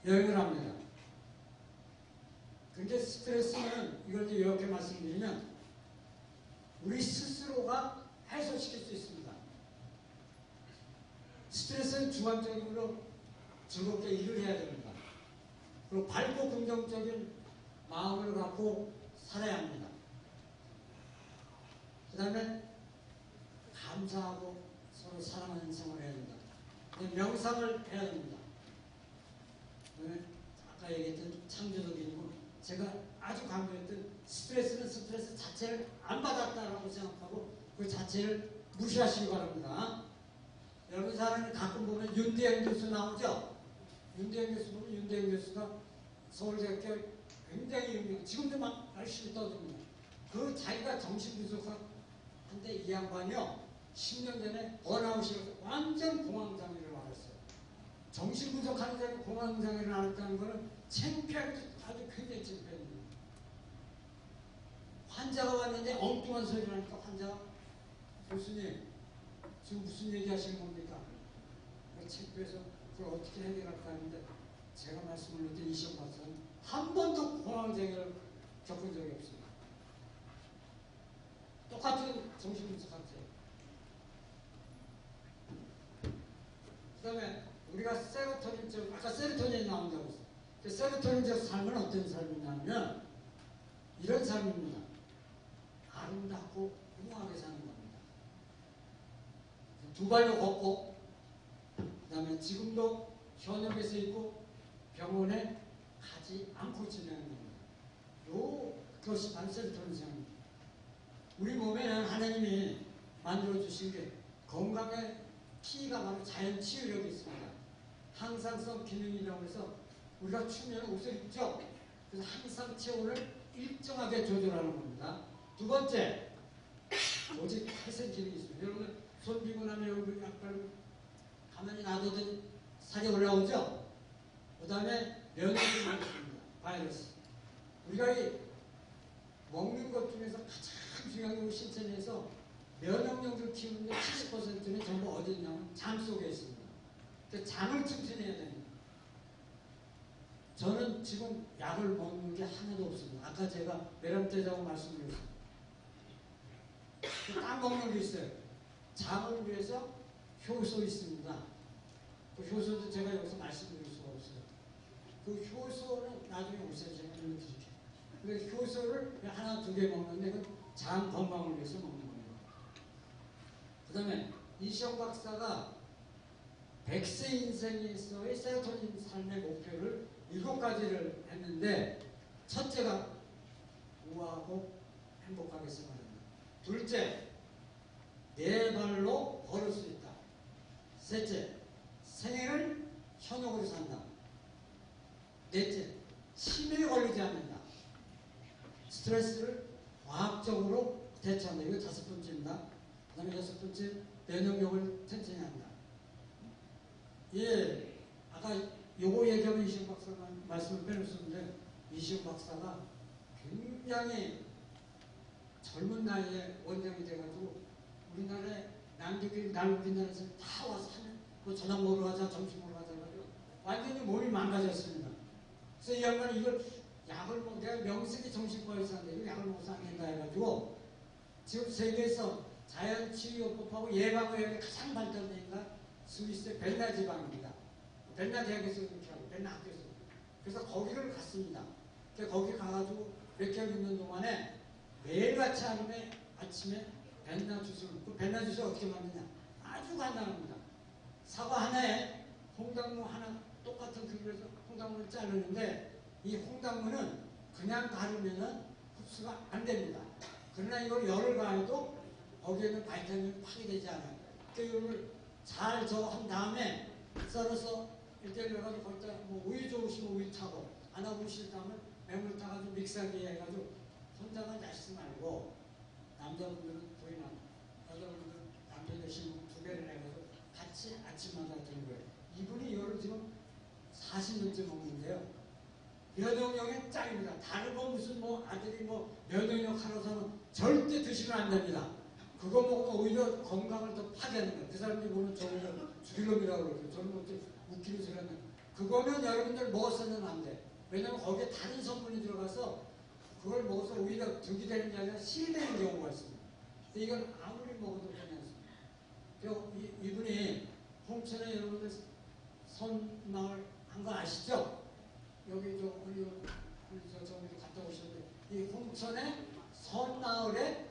여행을 합니다. 근데 스트레스는 이걸 이렇게 말씀드리면 우리 스스로가 해소시킬 수 있습니다. 스트레스는 주관적으로 즐겁게 일을 해야 됩니다. 그리고 밝고 긍정적인 마음을 갖고 살아야 합니다. 그 다음에 감사하고 서로 사랑하는 생활을 해야 됩니다. 명상을 해야 됩니다. 아까 얘기했던 창조적이고 제가 아주 강조했던 스트레스는 스트레스 자체를 안 받았다라고 생각하고 그 자체를 무시하시기 바랍니다. 여러분 사람이 가끔 보면 윤대영 교수 나오죠? 윤대영 교수 보면 윤대영 교수가 서울대학교 굉장히 유명, 지금도 막 열심히 떠듭니다. 그 자기가 정신분석한데 이 양반이요 10년 전에 번아웃이 완전 공황장애를 앓았어요. 정신분석하는 사람이 공황장애를 앓았다는 것은 창피하게 아주 굉장히 창피합니다. 환자가 왔는데 엉뚱한 소리를 하니까 환자가 교수님 지금 무슨 얘기 하시는 겁니까? 창피해서 그걸 어떻게 해결할까 하는데 제가 말씀을 드린 이시영 박사는 한 번도 공황장애를 겪은 적이 없습니다. 똑같은 정신분석 상태예요. 그 다음에 우리가 세로토닌적, 아까 세로토닌이 나온다고 했어요. 그 세로토닌적 삶은 어떤 삶이냐면 이런 삶입니다. 아름답고 우아하게 사는 겁니다. 두 발로 걷고 그 다음에 지금도 현역에서 있고 병원에 가지 않고 지내는 겁니다. 그것이 바로 세로토닌 삶입니다. 우리 몸에는 하나님이 만들어주신 게 건강의 키가 바로 자연 치유력이 있습니다. 항상성 기능이라고 해서 우리가 추우면 옷을 입죠. 그래서 항상 체온을 일정하게 조절하는 겁니다. 두 번째, 오직 회생 기능이 있습니다. 여러분 손 비고 나면 여기 약간 가만히 놔두던 살이 올라오죠. 그 다음에 면역력이 있습니다. 바이러스. 우리가 이 먹는 것 중에서 가장 중요한 건 신체 내에서 면역력을 키우는데 70%는 전부 어디 있냐면 장 속에 있습니다. 그러니까 장을 튼튼해야 됩니다. 저는 지금 약을 먹는 게 하나도 없습니다. 아까 제가 메람떼자고 말씀드렸습니다. 딱 먹는 게 있어요. 장을 위해서 효소 있습니다. 그 효소도 제가 여기서 말씀드릴 수가 없어요. 그 효소는 나중에 오세요. 제가 알려드릴게요. 근데 효소를 하나 두 개 먹는데 그 장 건강을 위해서 먹는 겁니다. 그 다음에 이시영 박사가 100세 인생에서의 세로토닌 삶의 목표를 7가지를 했는데 첫째가 우아하고 행복하게 생활한다. 둘째, 내 발로 걸을 수 있다. 셋째, 생애를 현역으로 산다. 넷째, 치매에 걸리지 않는다. 스트레스를 과학적으로 대처한다. 이거 5번째입니다. 그 다음에 6번째, 면역력을 튼튼히 한다. 예, 아까 요거 얘기하면 이시영 박사가 말씀을 빼놓았는데 이시영 박사가 굉장히 젊은 나이에 원장이 돼가지고 우리나라에 남극인 나라에서 다 와서 하는 뭐 저녁 먹으러 가자 점심 먹으러 가자 해가지고 완전히 몸이 망가졌습니다. 그래서 이 양반이 이걸 약을 먹 내가 명색이 정신과 의사인데 이거 약을 먹어서 안 된다 해가지고 지금 세계에서 자연치유요법하고 예방의학이 가장 발달된 가 스위스의 벤나 지방입니다. 벤나 대학에서 그렇게 하고 벤나 학교에서 그래서 거기를 갔습니다. 거기 가가지고 몇 개월 있는 동안에 매일같이 아침에 벤나 주스를 그 벤나 주스 어떻게 만드냐 아주 간단합니다. 사과 하나에 홍당무 하나 똑같은 크기로 홍당무를 자르는데 이 홍당무는 그냥 가르면은 흡수가 안 됩니다. 그러나 이걸 열을 가해도 거기에는 바이타민이 파괴되지 않아요. 이걸 잘 저한 다음에 썰어서 일대일 해가지고 거기다 뭐 우유 좋으시면 우유 타고 안 하고 싫다면 맹물 타가지고 믹서기에 해가지고 혼자만 자시지 말고 남자분들은 부인하고 여자분들은 남편 되시면 2배를 해가지고 같이 아침마다 드는 거예요. 이분이 이거를 지금 40년째 먹는데요. 면역력이 짱입니다. 다른 거 무슨 뭐 아들이 뭐 면역력 하라고 하면 절대 드시면 안 됩니다. 그거 먹으면 오히려 건강을 더 파괴하는 거예요. 그 사람들이 보면 저는 죽일 놈이라고 그러고 저는 어떻게 웃기는 소리 하는 그거는 여러분들 먹어서는 안 돼. 왜냐면 거기에 다른 성분이 들어가서 그걸 먹어서 오히려 득이 되는 게 아니라 실되는 경우가 있습니다. 근데 이건 아무리 먹어도 괜찮습니다. 이분이 홍천에 여러분들 선마을 한 거 아시죠? 여기 저기 갔다 오셨는데 이 홍천의 선마을에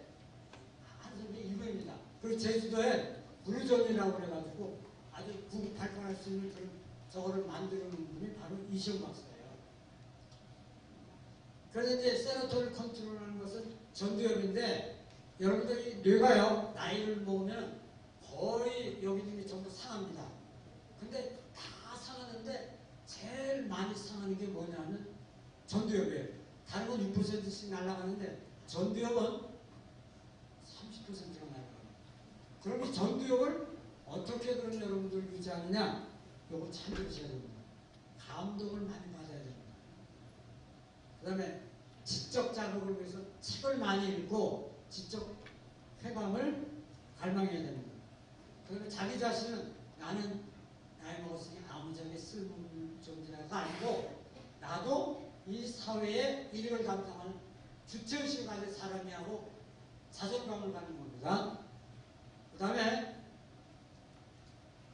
한 사람이 이분입니다. 그리고 제주도에 부르전이라고 그래가지고 아주 발전할 수 있는 그런 저거를 만드는 분이 바로 이시영 박사예요. 그래서 이제 세로토닌 컨트롤하는 것은 전두엽인데 여러분들이 뇌가요 나이를 먹으면 거의 여기 있는 게 전부 상합니다. 근데 다 상하는데 제일 많이 상하는 게 뭐냐면 전두엽이에요. 다른 건 6%씩 날아가는데 전두엽은 30%가 날아가요. 그럼 이 전두엽을 어떻게 그럼 여러분들 유지하느냐? 요거 참 들으셔야 됩니다. 감동을 많이 받아야 됩니다. 그 다음에 지적 자극을 위해서 책을 많이 읽고 지적 쾌감을 갈망해야 됩니다. 그다음에 자기 자신은 나는 나이 먹었으니 아무짝에 쓸모없는 존재가 아니고 나도 이 사회의 일을 감당하는 주체의식을 가진 사람이라고 자존감을 갖는 겁니다. 그 다음에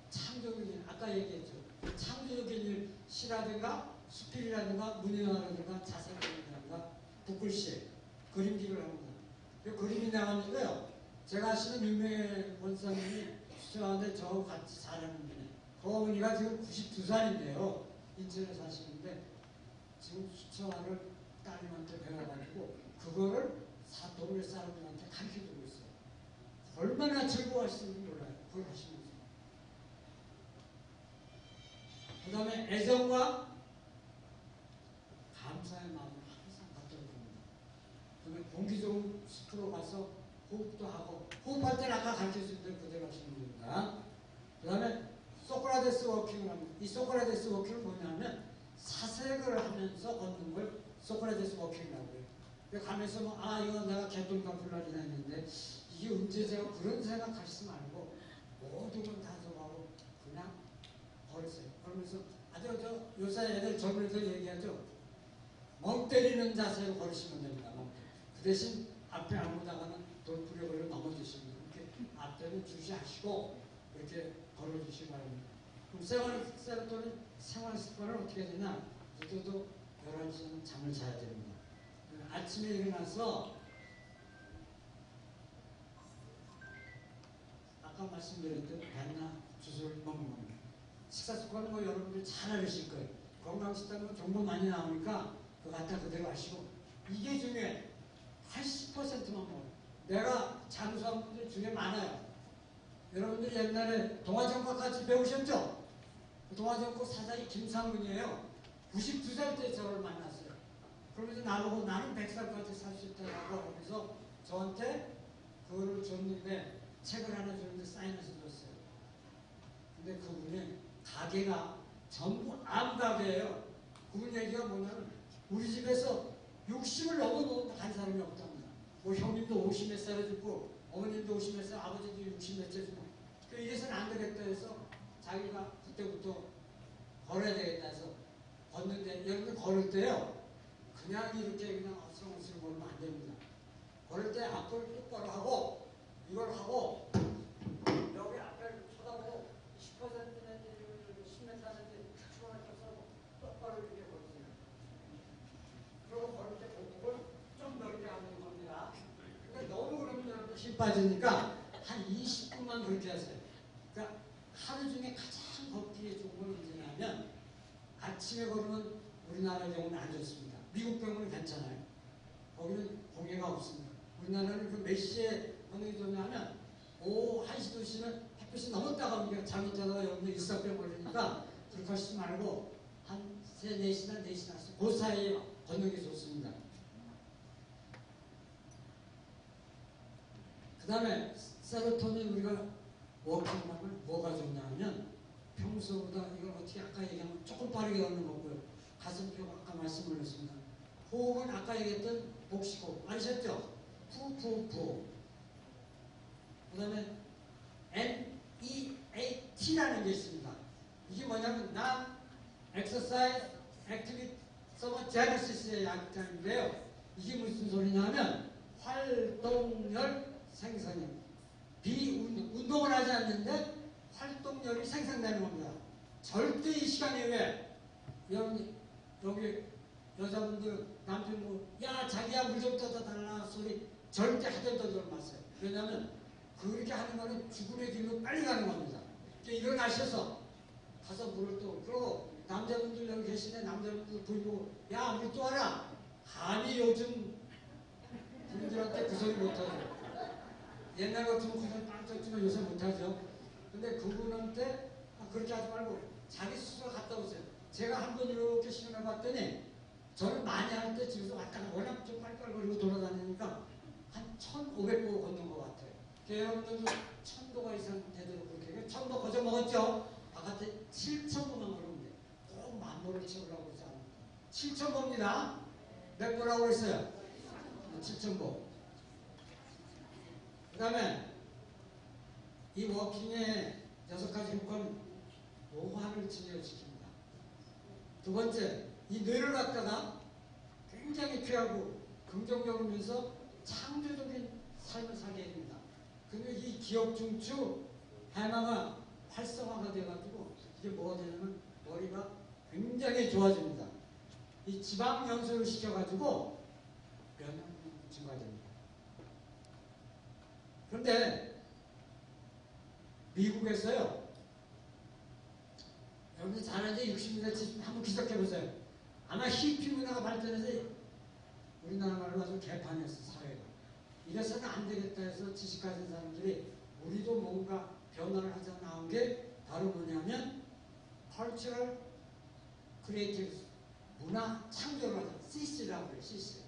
창조적인 일, 아까 얘기했죠. 창조적인 일, 시라든가 수필이라든가 문예라든가 자색이라든가 붓글씨, 그림기를 합니다. 그 그림이 나왔는데요. 제가 아시는 유명의 권사님이 수정하는데 저하고 같이 자라는 분이에요. 그 어머니가 지금 92살인데요. 인천에 사시는데 지금 수초화를 따님한테 배워가지고 그거를 동네 사람들한테 가르쳐주고 있어요. 얼마나 즐거워하시는지 몰라요. 그걸 하시면서. 그 다음에 애정과 감사의 마음을 항상 갖도록 합니다. 그 다음에 공기 좋은 숲으로 가서 호흡도 하고, 호흡할 때는 아까 가르쳐준 대로 그대로 하시면 됩니다. 그 다음에 소크라테스 워킹을 합니다. 이 소크라테스 워킹은 뭐냐면 사색을 하면서 걷는 걸 소크라테스 워킹이라고 해요. 가면서 뭐, 이거 내가 개똥과 불날이 다니는데 이게 언제 제가 그런 생각하시지 말고 모든 걸 다 적하고 그냥 걸으세요. 그러면서 요새 애들 젊은 애들 얘기하죠. 멍 때리는 자세로 걸으시면 됩니다. 그 대신 앞에 안 보다가는 돌부려 걸려 넘어지시면 이렇게 앞에는 주시하시고 이렇게 걸어주시기 바랍니다. 그럼 세로토닌 생활 습관을 어떻게 해야 되냐? 저도 11시는 잠을 자야 됩니다. 아침에 일어나서 아까 말씀드렸던 뱃나 주스를 먹는 겁니다. 식사 습관은 뭐 여러분들 잘 알으실 거예요. 건강식단 뭐 정보 많이 나오니까 그거 갖다 그대로 하시고 이게 중요해. 80%만 먹어요. 내가 장수한 분들 중에 많아요. 여러분들 옛날에 동화정과 같이 배우셨죠? 그 동화정과 사장이 김상문이에요. 92살 때 저를 만났어요. 그러면서 나보고 나는 100살까지 살 수 있다고 하면서 저한테 그거를 줬는데 책을 하나 줬는데 사인해서 줬어요. 근데 그분이 가게가 전부 암 가게예요. 그분 얘기가 뭐냐면 우리 집에서 60을 넘어도 간 사람이 없답니다. 뭐 형님도 50몇 살에 죽고 어머님도 50몇 살, 아버지도 60몇 살 죽고 이래서는 안 되겠다 해서 자기가 그때부터 걸어야 되겠다 해서 걷는데 여러분 걸을 때요 그냥 이렇게 그냥 어슬렁어슬렁 걸으면 안 됩니다. 걸을 때 앞을 똑바로 하고 이걸 하고 여기 앞을 쳐다보고 10%는 10m는 추가를 쳐서 똑바로 이렇게 걸으세요. 그리고 걸을 때 복부를 좀 넓게 하는 겁니다. 그러니까 너무 그러면 여러분 힘 빠지니까 한 20분만 그렇게 하세요. 그러니까 하루 중에 가장 걷기에 좋은 건 언제냐면 아침에 걸으면 우리나라 경우는 안 좋습니다. 미국 경우는 괜찮아요. 거기는 공해가 없습니다. 우리나라는 그 몇 시에 걷는 게 좋냐면 오후 1시, 2시는 햇빛이 너무 따가우니까 잘못하다가 여러분들 일사병 걸리니까 그렇게 하시지 말고 한 3, 4시나 4시 나서 그 사이에 걷는 게 좋습니다. 그 다음에 세로토닌 우리가 워킹하면 뭐가 좋냐면 평소보다 이걸 어떻게 아까 얘기하면 조금 빠르게 걷는 거고요. 가슴표 아까 말씀을 했습니다. 호흡은 아까 얘기했던 복식호흡 아시셨죠? 푸푸푸. 그 다음에 NEAT라는 게 있습니다. 이게 뭐냐면 Non Exercise Activity Thermogenesis의 약자인데요. 이게 무슨 소리냐면 활동열 생성력. 운동을 하지 않는데 활동열이 생성되는 겁니다. 절대 이 시간 이후에 여러분 여기 여자분들 남편 야 자기야 물 좀 떠다 달라 소리 절대 하던더들 마세요. 왜냐하면 그렇게 하는 거는 죽음의 길로 빨리 가는 겁니다. 일어나셔서 가서 물을 또 그러고 남자분들 여기 계시네 남자분들 보이고 야 물 또 와라. 감히 요즘 분들한테 그 소리 못하죠. 옛날 같으면 그 소리 빵 쳤지만 요새 못하죠. 근데 그분한테 그렇게 하지 말고 자기 스스로 갔다 오세요. 제가 한번 이렇게 시험해 봤더니 저는 많이 할 때 집에서 왔다 갔다 워낙 좀 깔깔거리고 돌아다니니까 한 1,500보 걷는 것 같아요. 여러분들도 1,000보가 이상 되도록 그렇게 1,000보 거저 먹었죠? 바깥에 7,000보만 걸으면 돼요. 꼭 10,000보를 채우려고 그러지 않습니다. 7,000보입니다. 몇 보라고 했어요? 7,000보. 그 다음에 이 워킹의 6가지 효과는 노화를 진열시킵니다. 두 번째, 이 뇌를 갖다가 굉장히 쾌하고 긍정적이면서 창조적인 삶을 살게 됩니다. 근데 이 기억중추 해마가 활성화가 돼가지고 이게 뭐가 되냐면 머리가 굉장히 좋아집니다. 이 지방 연소를 시켜가지고 면역력이 증가됩니다. 그런데 미국에서요, 여러분들 잘하지 60년대 70년대 한번 기억해보세요. 아마 히피 문화가 발전해서 우리나라 말로 아주 개판이었어, 사회가. 이래서는 안 되겠다 해서 지식 가진 사람들이 우리도 뭔가 변화를 하자 나온 게 바로 뭐냐면 Cultural Creative, 문화 창조를 하자. CC라고 해요, CC.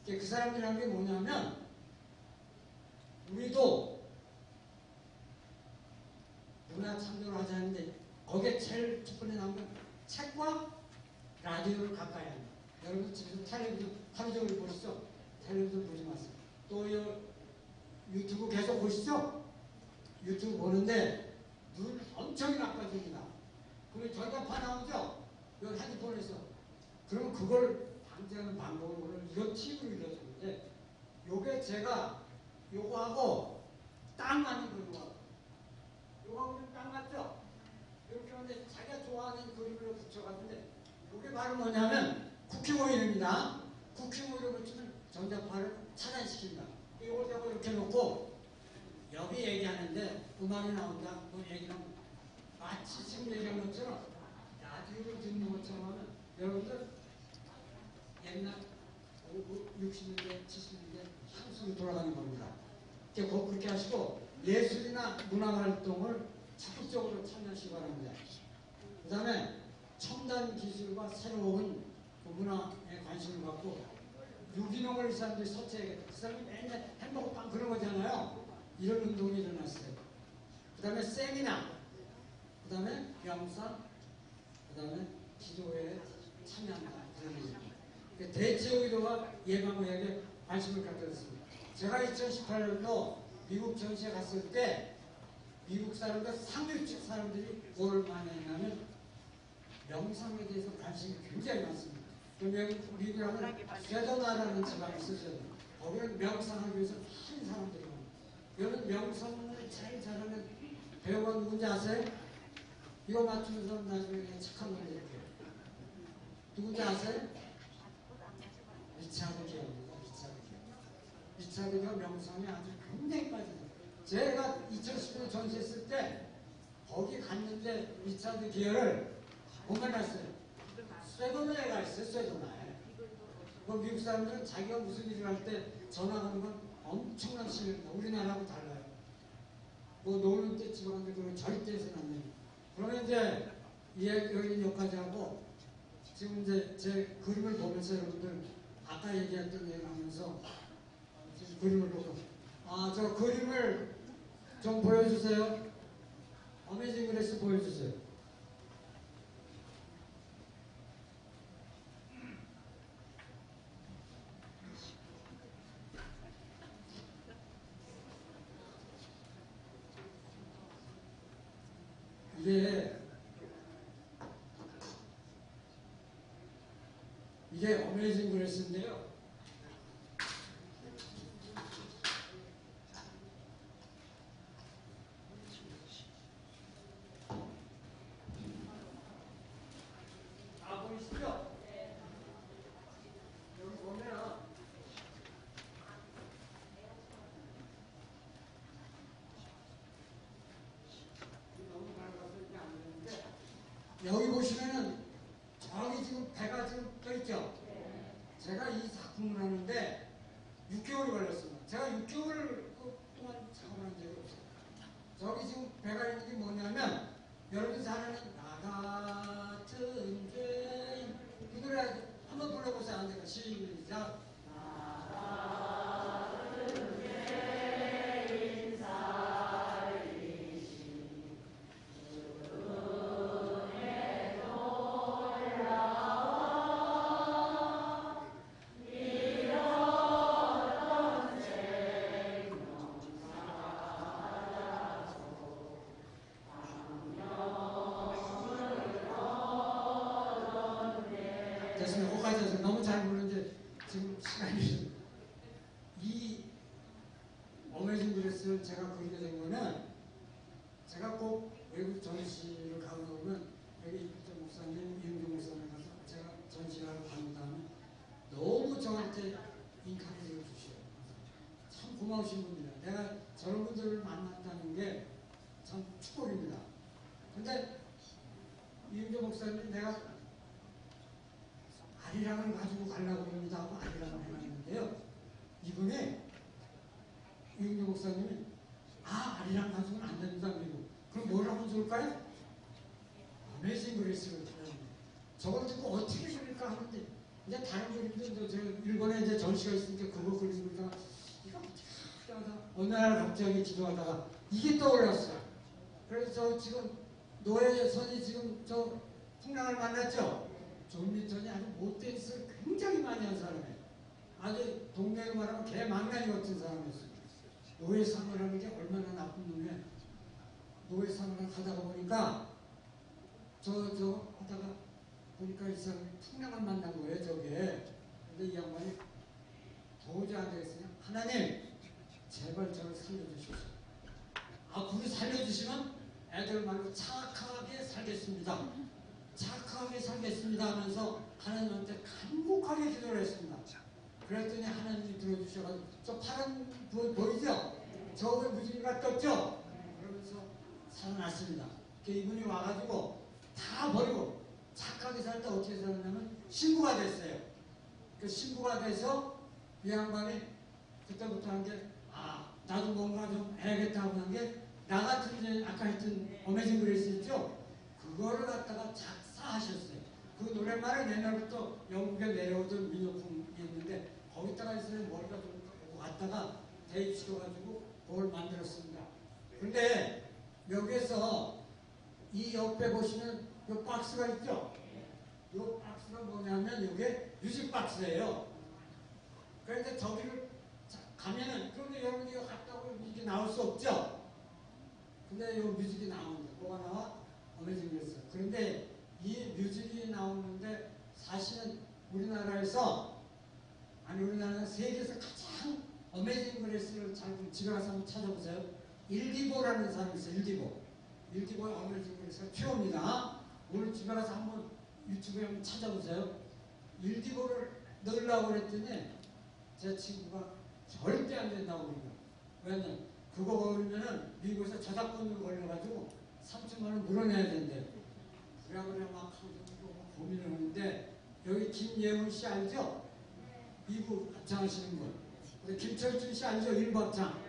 그 사람들이란 게 뭐냐면 우리도 문화 창조를 하자 하는데 거기에 제일 첫 번째 나온 건 책과 라디오를 가까이 합니다. 여러분 집에서 텔레비전 하루 종일 보시죠? 텔레비전 보지 마세요. 또 유튜브 계속 보시죠? 유튜브 보는데 눈 엄청 나빠집니다. 그러면 전자파 나오죠? 여기 핸드폰에서. 그럼 그걸 방지하는 방법을 오늘 이거 팁을 일러주는데 요게 제가 요거하고 딱 맞는 거예요. 요거하고는 딱 맞죠? 이렇게 하는데 자기가 좋아하는 그림을 붙여갔는데 이게 바로 뭐냐면 쿠킹 오일입니다. 쿠킹 오일을 붙이면 전자파를 차단시킵니다. 이걸 제가 이렇게 놓고 여기 얘기하는데 음악이 나온다. 뭐 얘기는 마치 지금 얘기한 것처럼 라디오를 듣는 것처럼 하면 여러분들 옛날 60년대, 70년대 향수로 돌아가는 겁니다. 그렇게 하시고 예술이나 문화활동을 적극적으로 참여하시기 바랍니다. 그 다음에 첨단 기술과 새로운 문화에 관심을 갖고 유기농을 이 사람들이 섭취해야겠다. 그 사람이 맨날 햄버거 빵 그런 거잖아요. 이런 운동이 일어났어요. 그 다음에 세미나, 그 다음에 명상, 그 다음에 기도에 참여한다. 대체 의료와 예방의학에 관심을 갖게 됐습니다. 제가 2018년도 미국 전시회 갔을 때 미국 사람들, 상류층 사람들이 뭘 많이 했냐면 명상에 대해서 관심이 굉장히 많습니다. 여기 미국에 하면 쇠도나라는 지방이 있어요. 거기는 명상하기 위해서 많은 사람들이 많아요. 여러분 명상을 제일 잘하는 배우가 누군지 아세요? 이거 맞추는 사람 나중에 착한 건데 이렇게. 누군지 아세요? 리차드 기어입니다. 리차드 기어 명상에 아주 굉장히 빠져요. 제가 2010년 전시했을 때 거기 갔는데 리차드 기어를 못 만났어요. 쇠도나에 가 있어요. 쇠도나에. 그 미국 사람들은 자기가 무슨 일을 할 때 전화하는 건 엄청난 신뢰입니다. 우리나라하고 달라요. 뭐 노는 때 집에 가는데 그걸 절대 해서는 안 됩니다. 그러면 이제 여기 여기까지 하고 지금 이제 제 그림을 보면서 여러분들 아까 얘기했던 얘기를 하면서 지금 그림을 보고 저 그림을 좀 보여주세요. 어메이징 그레이스 보여주세요. 이게 어메이징 그레이스인데요. 보이시죠? 여기 보면 너무 밝아서 이게 안 되는데 여기 보시면은 저기 지금 배가 지금 떠있죠? 제가 이 작품을 하는데 6개월이 걸렸습니다. 제가 6개월 동안 작업을 한 적이 없어요. 저기 지금 배가 있는 게 뭐냐면 여러분 잘 아는 나 같은 죄인 이 노래 한번 불러보세요. 안 될까? 시작. 됐습니다. 거기까지 해서 너무 잘 부르는데 지금 시간이 이 어메이징 그레이스를 제가 그리게 된 거는 제가 꼭 외국 전시를 가고 나오면 여기 이철 목사님, 이은경 목사님 가서 제가 전시하러 가는 다음에 너무 저한테 인카드를 주셔요. 참 고마우신 분이에요. 내가 저런 분들을 만났다는 게 참 축복입니다. 근데 이은경 목사님 내가 아리랑을 가지고 가려고 합니다 하고 아리랑을 해놨는데요. 이분이 이은경 목사님이 아리랑 가지고는 안 됩니다. 그리고 그럼 뭘 하면 좋을까요? 어메이징 그레이스를 들었는데 저걸 듣고 어떻게 그릴까 하는데 이제 다른 그림도 저 일본에 이제 전시가 있으니까 그거 그리다가 이거 어떻게 하다 어느 날 갑자기 기도하다가 이게 떠올랐어요. 그래서 저 지금 노예선이 지금 저 풍랑을 만났죠. 존 밀턴이 아주 못된 짓을 굉장히 많이 한 사람이에요. 아주 동네로 말하면 개망나니 같은 사람이었어요. 노예 생활하는 게 얼마나 나쁜 놈이야. 노예 생활을 하다가 보니까 저 하다가 보니까 이 사람이 풍랑을 만난 거예요. 저게. 근데 이 양반이 도저히 안 되겠으냐. 하나님 제발 저를 살려주십시오. 앞으로 살려주시면 애들 말로 착하게 살겠습니다. 착하게 살겠습니다 하면서 하나님한테 간곡하게 기도를 했습니다. 그랬더니 하나님이 들어주셔가지고 저 파란 보이죠? 저거 무지개가 떴죠? 그러면서 살아났습니다. 이분이 와가지고 다 버리고 착하게 살 때 어떻게 살았냐면 신부가 됐어요. 그 신부가 돼서 이 양반이 그때부터 한 게 나도 뭔가 좀 해야겠다 하고 한 게 나 같은 이제 아까 했던 어메이징 그레이스 있죠? 그거를 갖다가 작사하셨어요. 그 노랫말은 옛날부터 영국에 내려오던 민요풍이 있는데 거기다가 있어요. 머리가 좀 왔다가 대입시켜가지고 그걸 만들었습니다. 근데 여기에서 이 옆에 보시면 이 박스가 있죠? 이 박스가 뭐냐면 이게 뮤직 박스예요. 그런데 저기를 가면은 그런데 여러분이 이거 갔다고 뮤직이 나올 수 없죠? 근데 이 뮤직이 나옵니다. 뭐가 나와? 어메이징 그레이스. 그런데 이 뮤직이 나오는데 사실은 우리나라에서 우리나라 세계에서 가장 어메이징 그레이스를 잘 집에 가서 한번 찾아보세요. 일디보라는 사람이 있어요. 일디보의 어메이징 그레이스가 최고입니다. 오늘 집에 가서 한번 유튜브에 한번 찾아보세요. 일디보를 넣으려고 그랬더니 제 친구가 절대 안 된다고 그러고요. 왜냐면 그거 걸리면은 미국에서 저작권을 걸려가지고 3천만 원 물어내야 된대. 그래 막 고민을 하는데 여기 김예훈 씨 알죠? 미국 합창하시는 분. 김철준 씨 알죠? 일부 합창.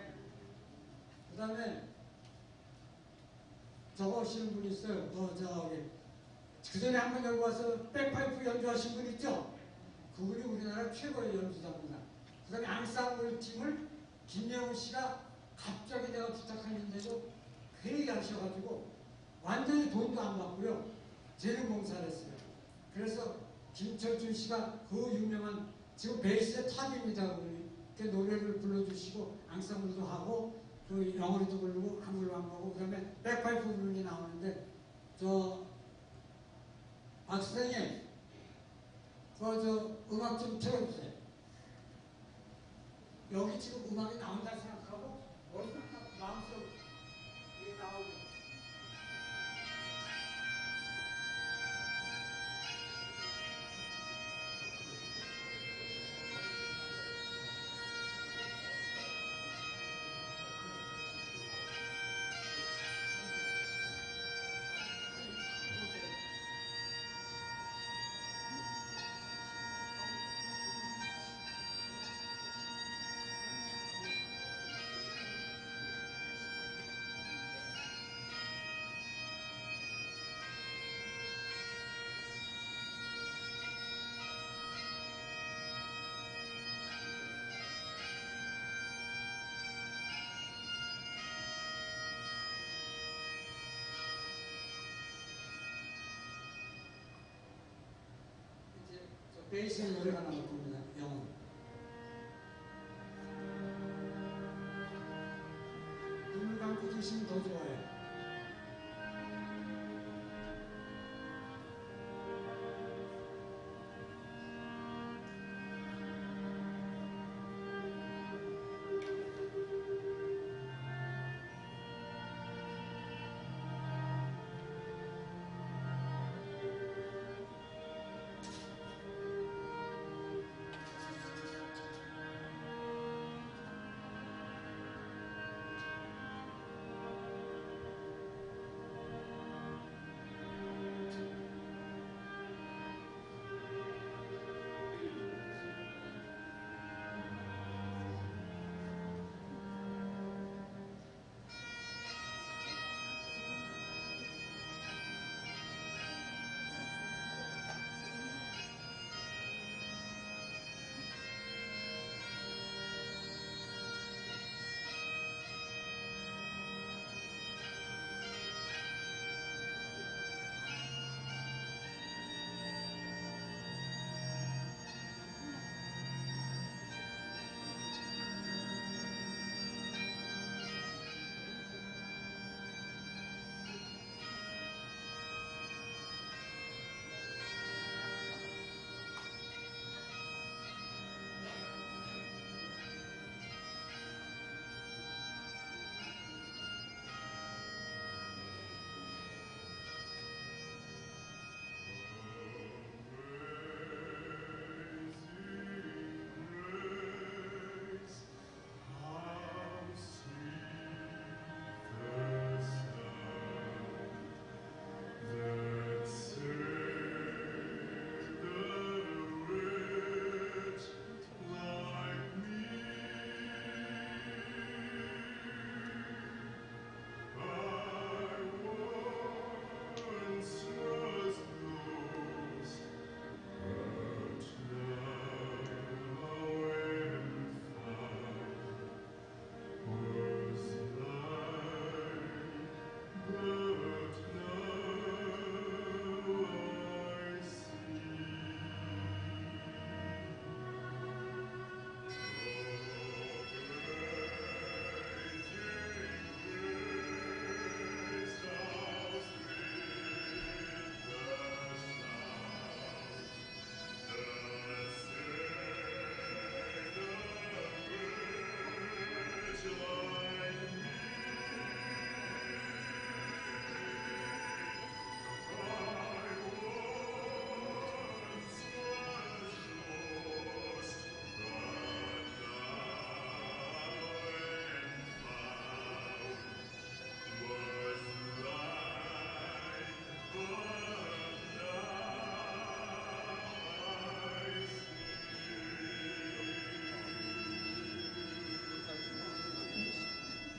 그 다음에 저거 하시는 분 있어요. 그 전에 한번 여기 와서 백파이프 연주하신 분 있죠? 그분이 우리나라 최고의 연주자입니다. 그 다음에 앙상블 팀을 김예훈 씨가 갑자기 내가 부탁하는데도 회의하셔가지고 완전히 돈도 안 받고요. 재능 봉사를 했어요. 그래서 김철준 씨가 그 유명한 지금 베이스의 탑입니다. 그 노래를 불러주시고 앙상블도 하고 그 영어로도 부르고 한글로 한 거고 그 다음에 백파이프 부르는 게 나오는데 박 선생님 음악 좀 틀어주세요. 여기 지금 음악이 나온다 생각하고 어디서 마음속으로 이게 나오죠. 베이스의 노래가 나올 겁니다. 영어. 눈을 감고 드시면 더 좋아요.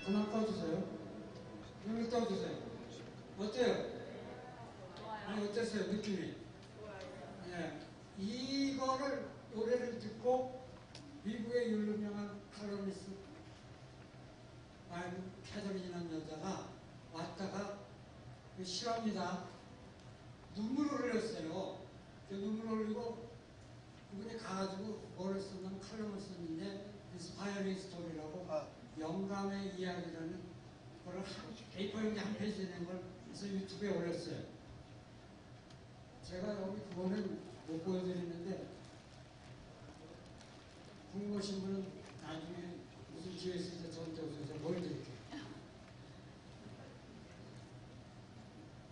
그만 꺼주세요. 눈을 떠주세요. 어때요? 아니 어땠어요? 느낌이? 예. 이거를 노래를 듣고 미국의 유명한 칼럼니스트 캐서린이라는 여자가 왔다가 싫어합니다. 눈물을 흘렸어요. 그 눈물을 흘리고 그분이 가가지고 뭐를 썼냐면 칼럼을 썼는데 인스파이어링 스토리라고 영감의 이야기라는 그걸 A4용지 한 페이지 낸 걸 그래서 유튜브에 올렸어요. 제가 여기 그거는 못 보여드리는데 궁금하신 분은 나중에 무슨 기회 있을 때 저한테 오셔서 보여드릴게요.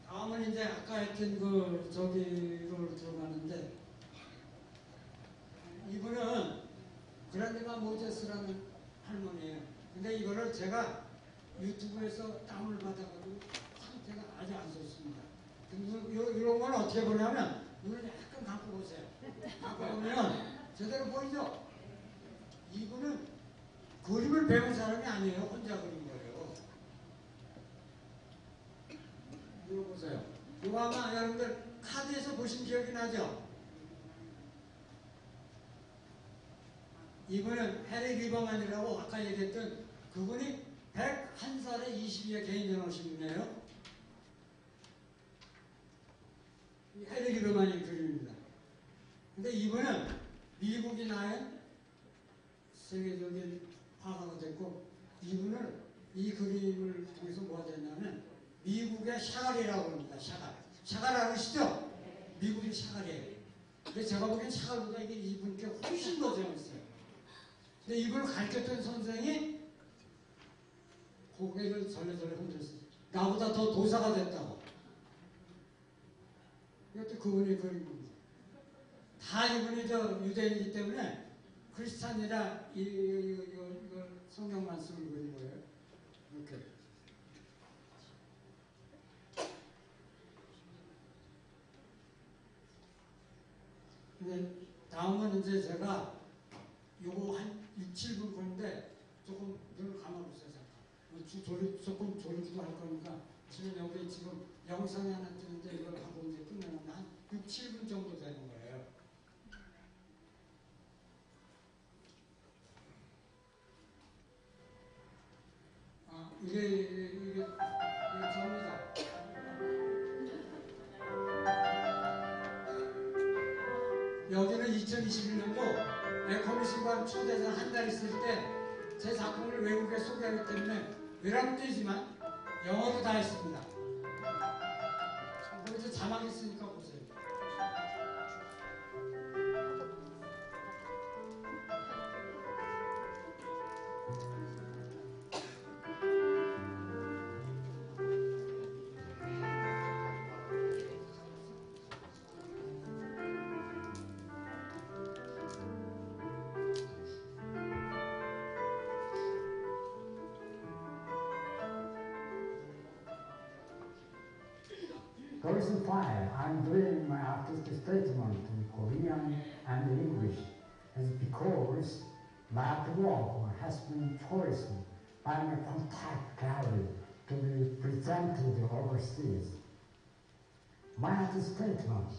다음은 이제 아까 했던 그 저기로 들어가는데 이분은 그란디마 모제스라는 할머니예요. 근데 이거를 제가 유튜브에서 다운을 받아가지고 상태가 아주 안 좋습니다. 이런 건 어떻게 보냐면 눈을 약간 감고 보세요. 감고 보면 제대로 보이죠? 이분은 그림을 배운 사람이 아니에요. 혼자 그린 거예요. 이거 보세요. 이거 아마 여러분들 카드에서 보신 기억이 나죠? 이분은 해리 리버만이라고 아까 얘기했던 그분이 101살에 22회 개인전 오신 분이에요. 해리 리버만이 그림입니다. 근데 이분은 미국인화의 세계적인 화가가 됐고, 이분을 이 그림을 통해서 뭐가 됐냐면 미국의 샤갈이라고 합니다. 샤갈 아시죠? 미국이 샤갈이에요. 근데 제가 보기엔 샤갈보다 이게 이분께 훨씬 더 재밌어요. 근데 이걸 가르쳤던 선생이 고개를 절레절레 흔들었어요. 나보다 더 도사가 됐다고. 이것도 그분이 그린 겁니다. 다 이분이 유대인이기 때문에 크리스찬이라 이걸 성경 말씀을 그린 거예요. 이렇게. 근데 다음은 이제 제가 요거 한 6, 7분 보는데 조금 눈을 감아보세요. 조금 조리기도 할 거니까 지금 여기 지금 영상이 하나 뜨는데 이걸 하고 이제 끝내면 한 6, 7분 정도 되는 거예요. 이게 접니다. 여기는 2021년도 에코미시관 초대장 한 달 있을 때 제 작품을 외국에 소개하기 때문에 외람되지만 영어로 다 했습니다. 거기서 자막 있으니까 보세요. Verse 5, I'm doing my artistic statement in Korean and English is because my artwork has been chosen by my contact gallery to be presented overseas. My artistic statement,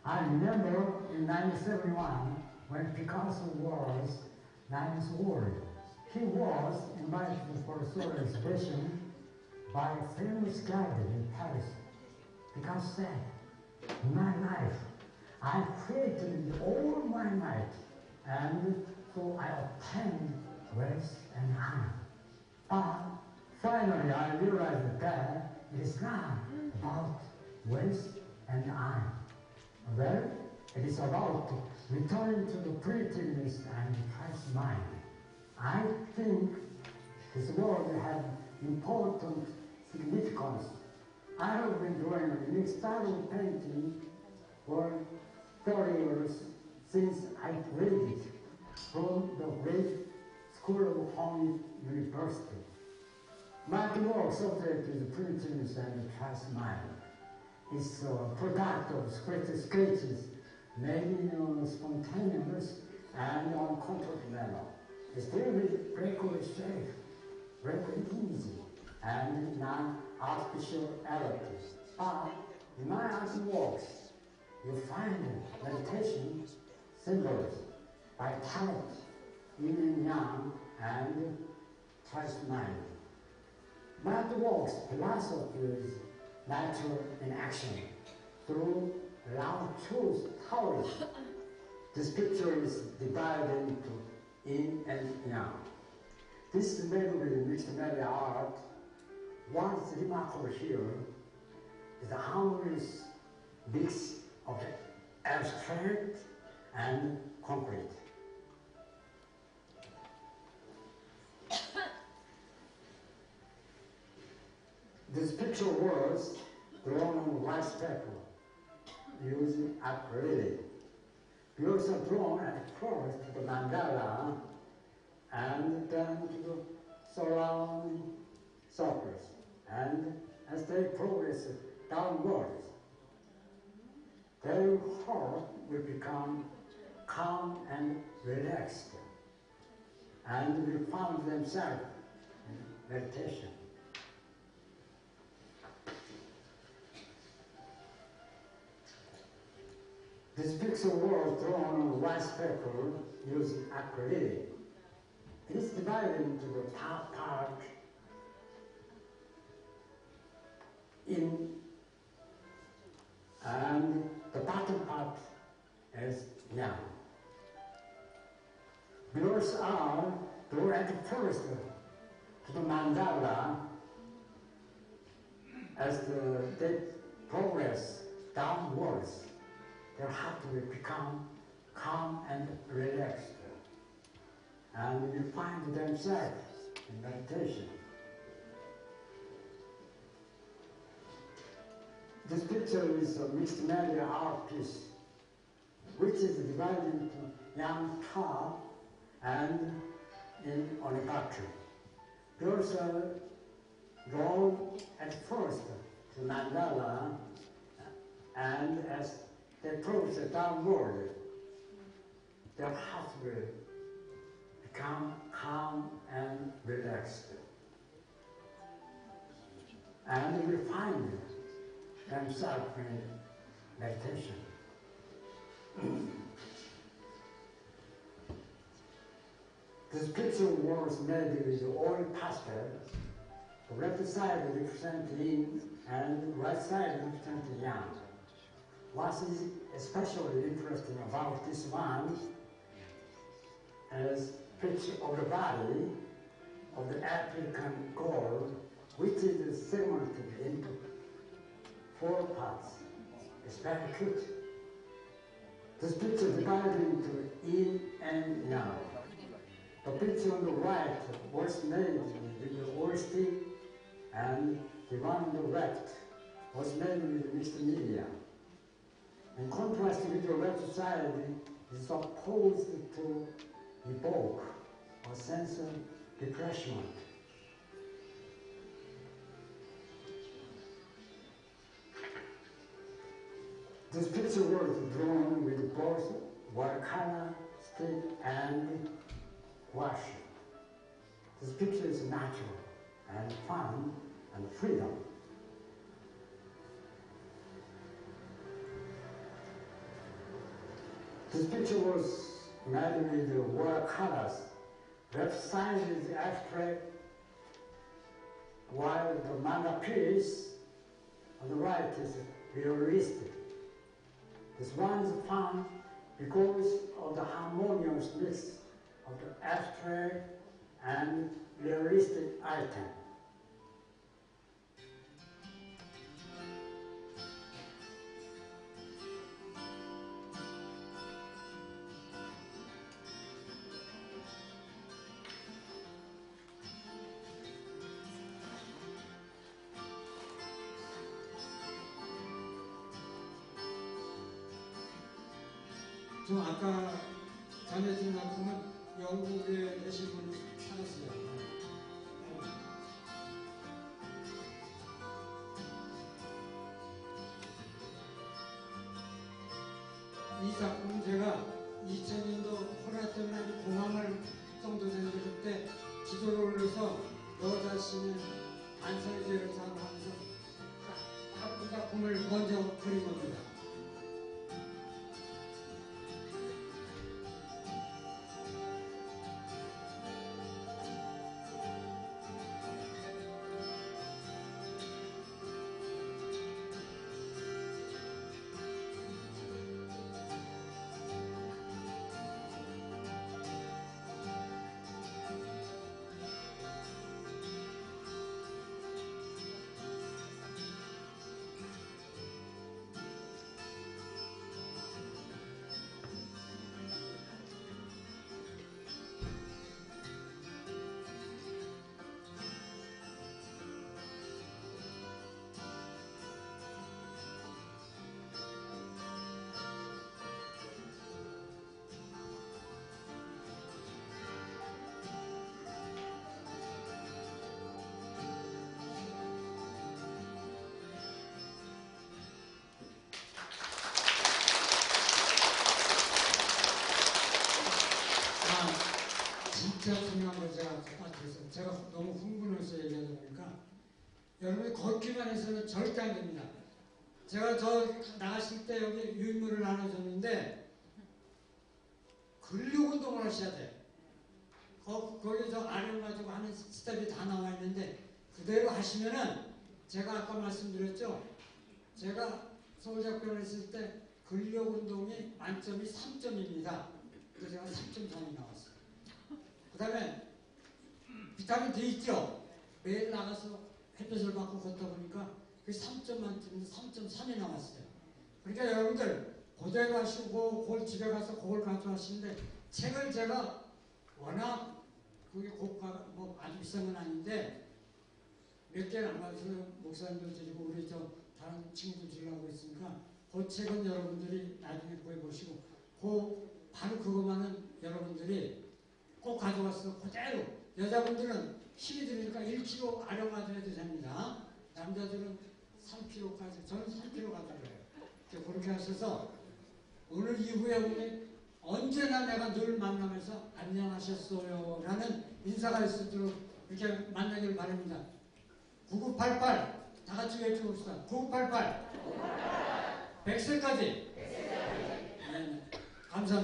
I remember in 1971 when Picasso was 9 years old. He was invited for a solo exhibition by a famous gallery in Paris. Picasso said, in my life, I created with all my might, and so I obtained wealth and honor. But finally I realized that it is not about wealth and honor. Well, it is about returning to the primitiveness and Christ's mind. I think this word has important significance. I have been doing a unique style of painting for 30 years since I graduated from the great School of Hong University. My work subject is primitiveness and Christ's mind. It's a product of sketches made in a spontaneous and uncontrolled manner. It's still with breakaway shape, breakaway easy, and non-artificial elements. But in my artworks, you find meditation symbols, vitality, yin and yang, and Christ's mind. My artworks philosophy is nature in action through Lao Tzu's Taoism. This picture is divided into yin and yang. This is made with mixed media art. What's remarkable here is the harmonious mix of the abstract and concrete. This picture was drawn on white paper using acrylic. We also drawn at first the mandala and then to the surrounding circles. And as they progress downwards, their heart will become calm and relaxed, and will find themselves in meditation. This picture was drawn on white paper using acrylic. It is divided into the top part in and the bottom part is young. Mirrors are, though at first, to the mandala, as they progress downwards, their heart will become calm and relaxed, and will find themselves in meditation. This picture is a mixed media art piece, which is divided into young tar and in olfactory. Girls are drawn at first to mandala, and as they approach downward, their heart will become calm and relaxed, and will find themselves in meditation. This picture was made with oil pastel. The left side represents yin and the right side represents yang. What is especially interesting about this one is picture of the body of the African girl, which is segmented into 4 parts. It's very cute. This picture divided into yin and yang. The picture on the right was made with the oil stick, and the one on the left was made with mixed media. In contrast with the left side, it is supposed to evoke a sense of refreshment. This picture was drawn with both watercolor, stick, and wash. This picture is natural and fun and freedom. This picture was made with watercolors. Left side is abstract, while the manga piece on the right is realistic. This one is fun because of the harmonious mix of the abstract and realistic item. 저 아까 전해진 만큼은 영국에 계신 분이 찾았어요. 이 작품은 제가 2000년도 코로나 때문에 아주 공황할 정도 되는데 그때 기도를 올려서 너 자신은 반성의 죄를 사하면서 이 작품을 먼저 그린 겁니다. 진짜 중요한 걸 제가 너무 흥분해서 얘기하다 보니까 여러분이 걷기만 해서는 절대 안 됩니다. 제가 저 나가실 때 여기 유인물을 나눠줬는데 근력 운동을 하셔야 돼. 거기 저 아령 가지고 하는 스텝이 다 나와 있는데 그대로 하시면은 제가 아까 말씀드렸죠. 제가 서울작별을 했을 때 근력운동이 만점이 3점입니다. 그래서 제가 3.3이 나왔어요. 그 다음에 비타민 D 있죠? 매일 나가서 햇볕을 받고 걷다 보니까 그 3점 만점에서 3.3이 나왔어요. 그러니까 여러분들 고대 가시고 그걸 집에 가서 그걸 가져가시는데 책을 제가 워낙 그게 고가 뭐 아주 비싼 건 아닌데 몇 개를 안 가서 목사님들 드리고 우리 저 다른 친구들 주려고 했으니까 그 책은 여러분들이 나중에 구해보시고 바로 그것만은 여러분들이 꼭 가져와서 그대로 여자분들은 힘이 드니까 1kg 아령 가져야 됩니다. 남자들은 3kg까지 저는 3kg 가져가요. 그렇게 하셔서 오늘 이후에 우리 언제나 내가 늘 만나면서 안녕하셨어요 라는 인사가 있을 줄 이렇게 만나기를 바랍니다. 9988 다 같이 외쳐봅시다. 9988 100세까지. 네, 감사합니다.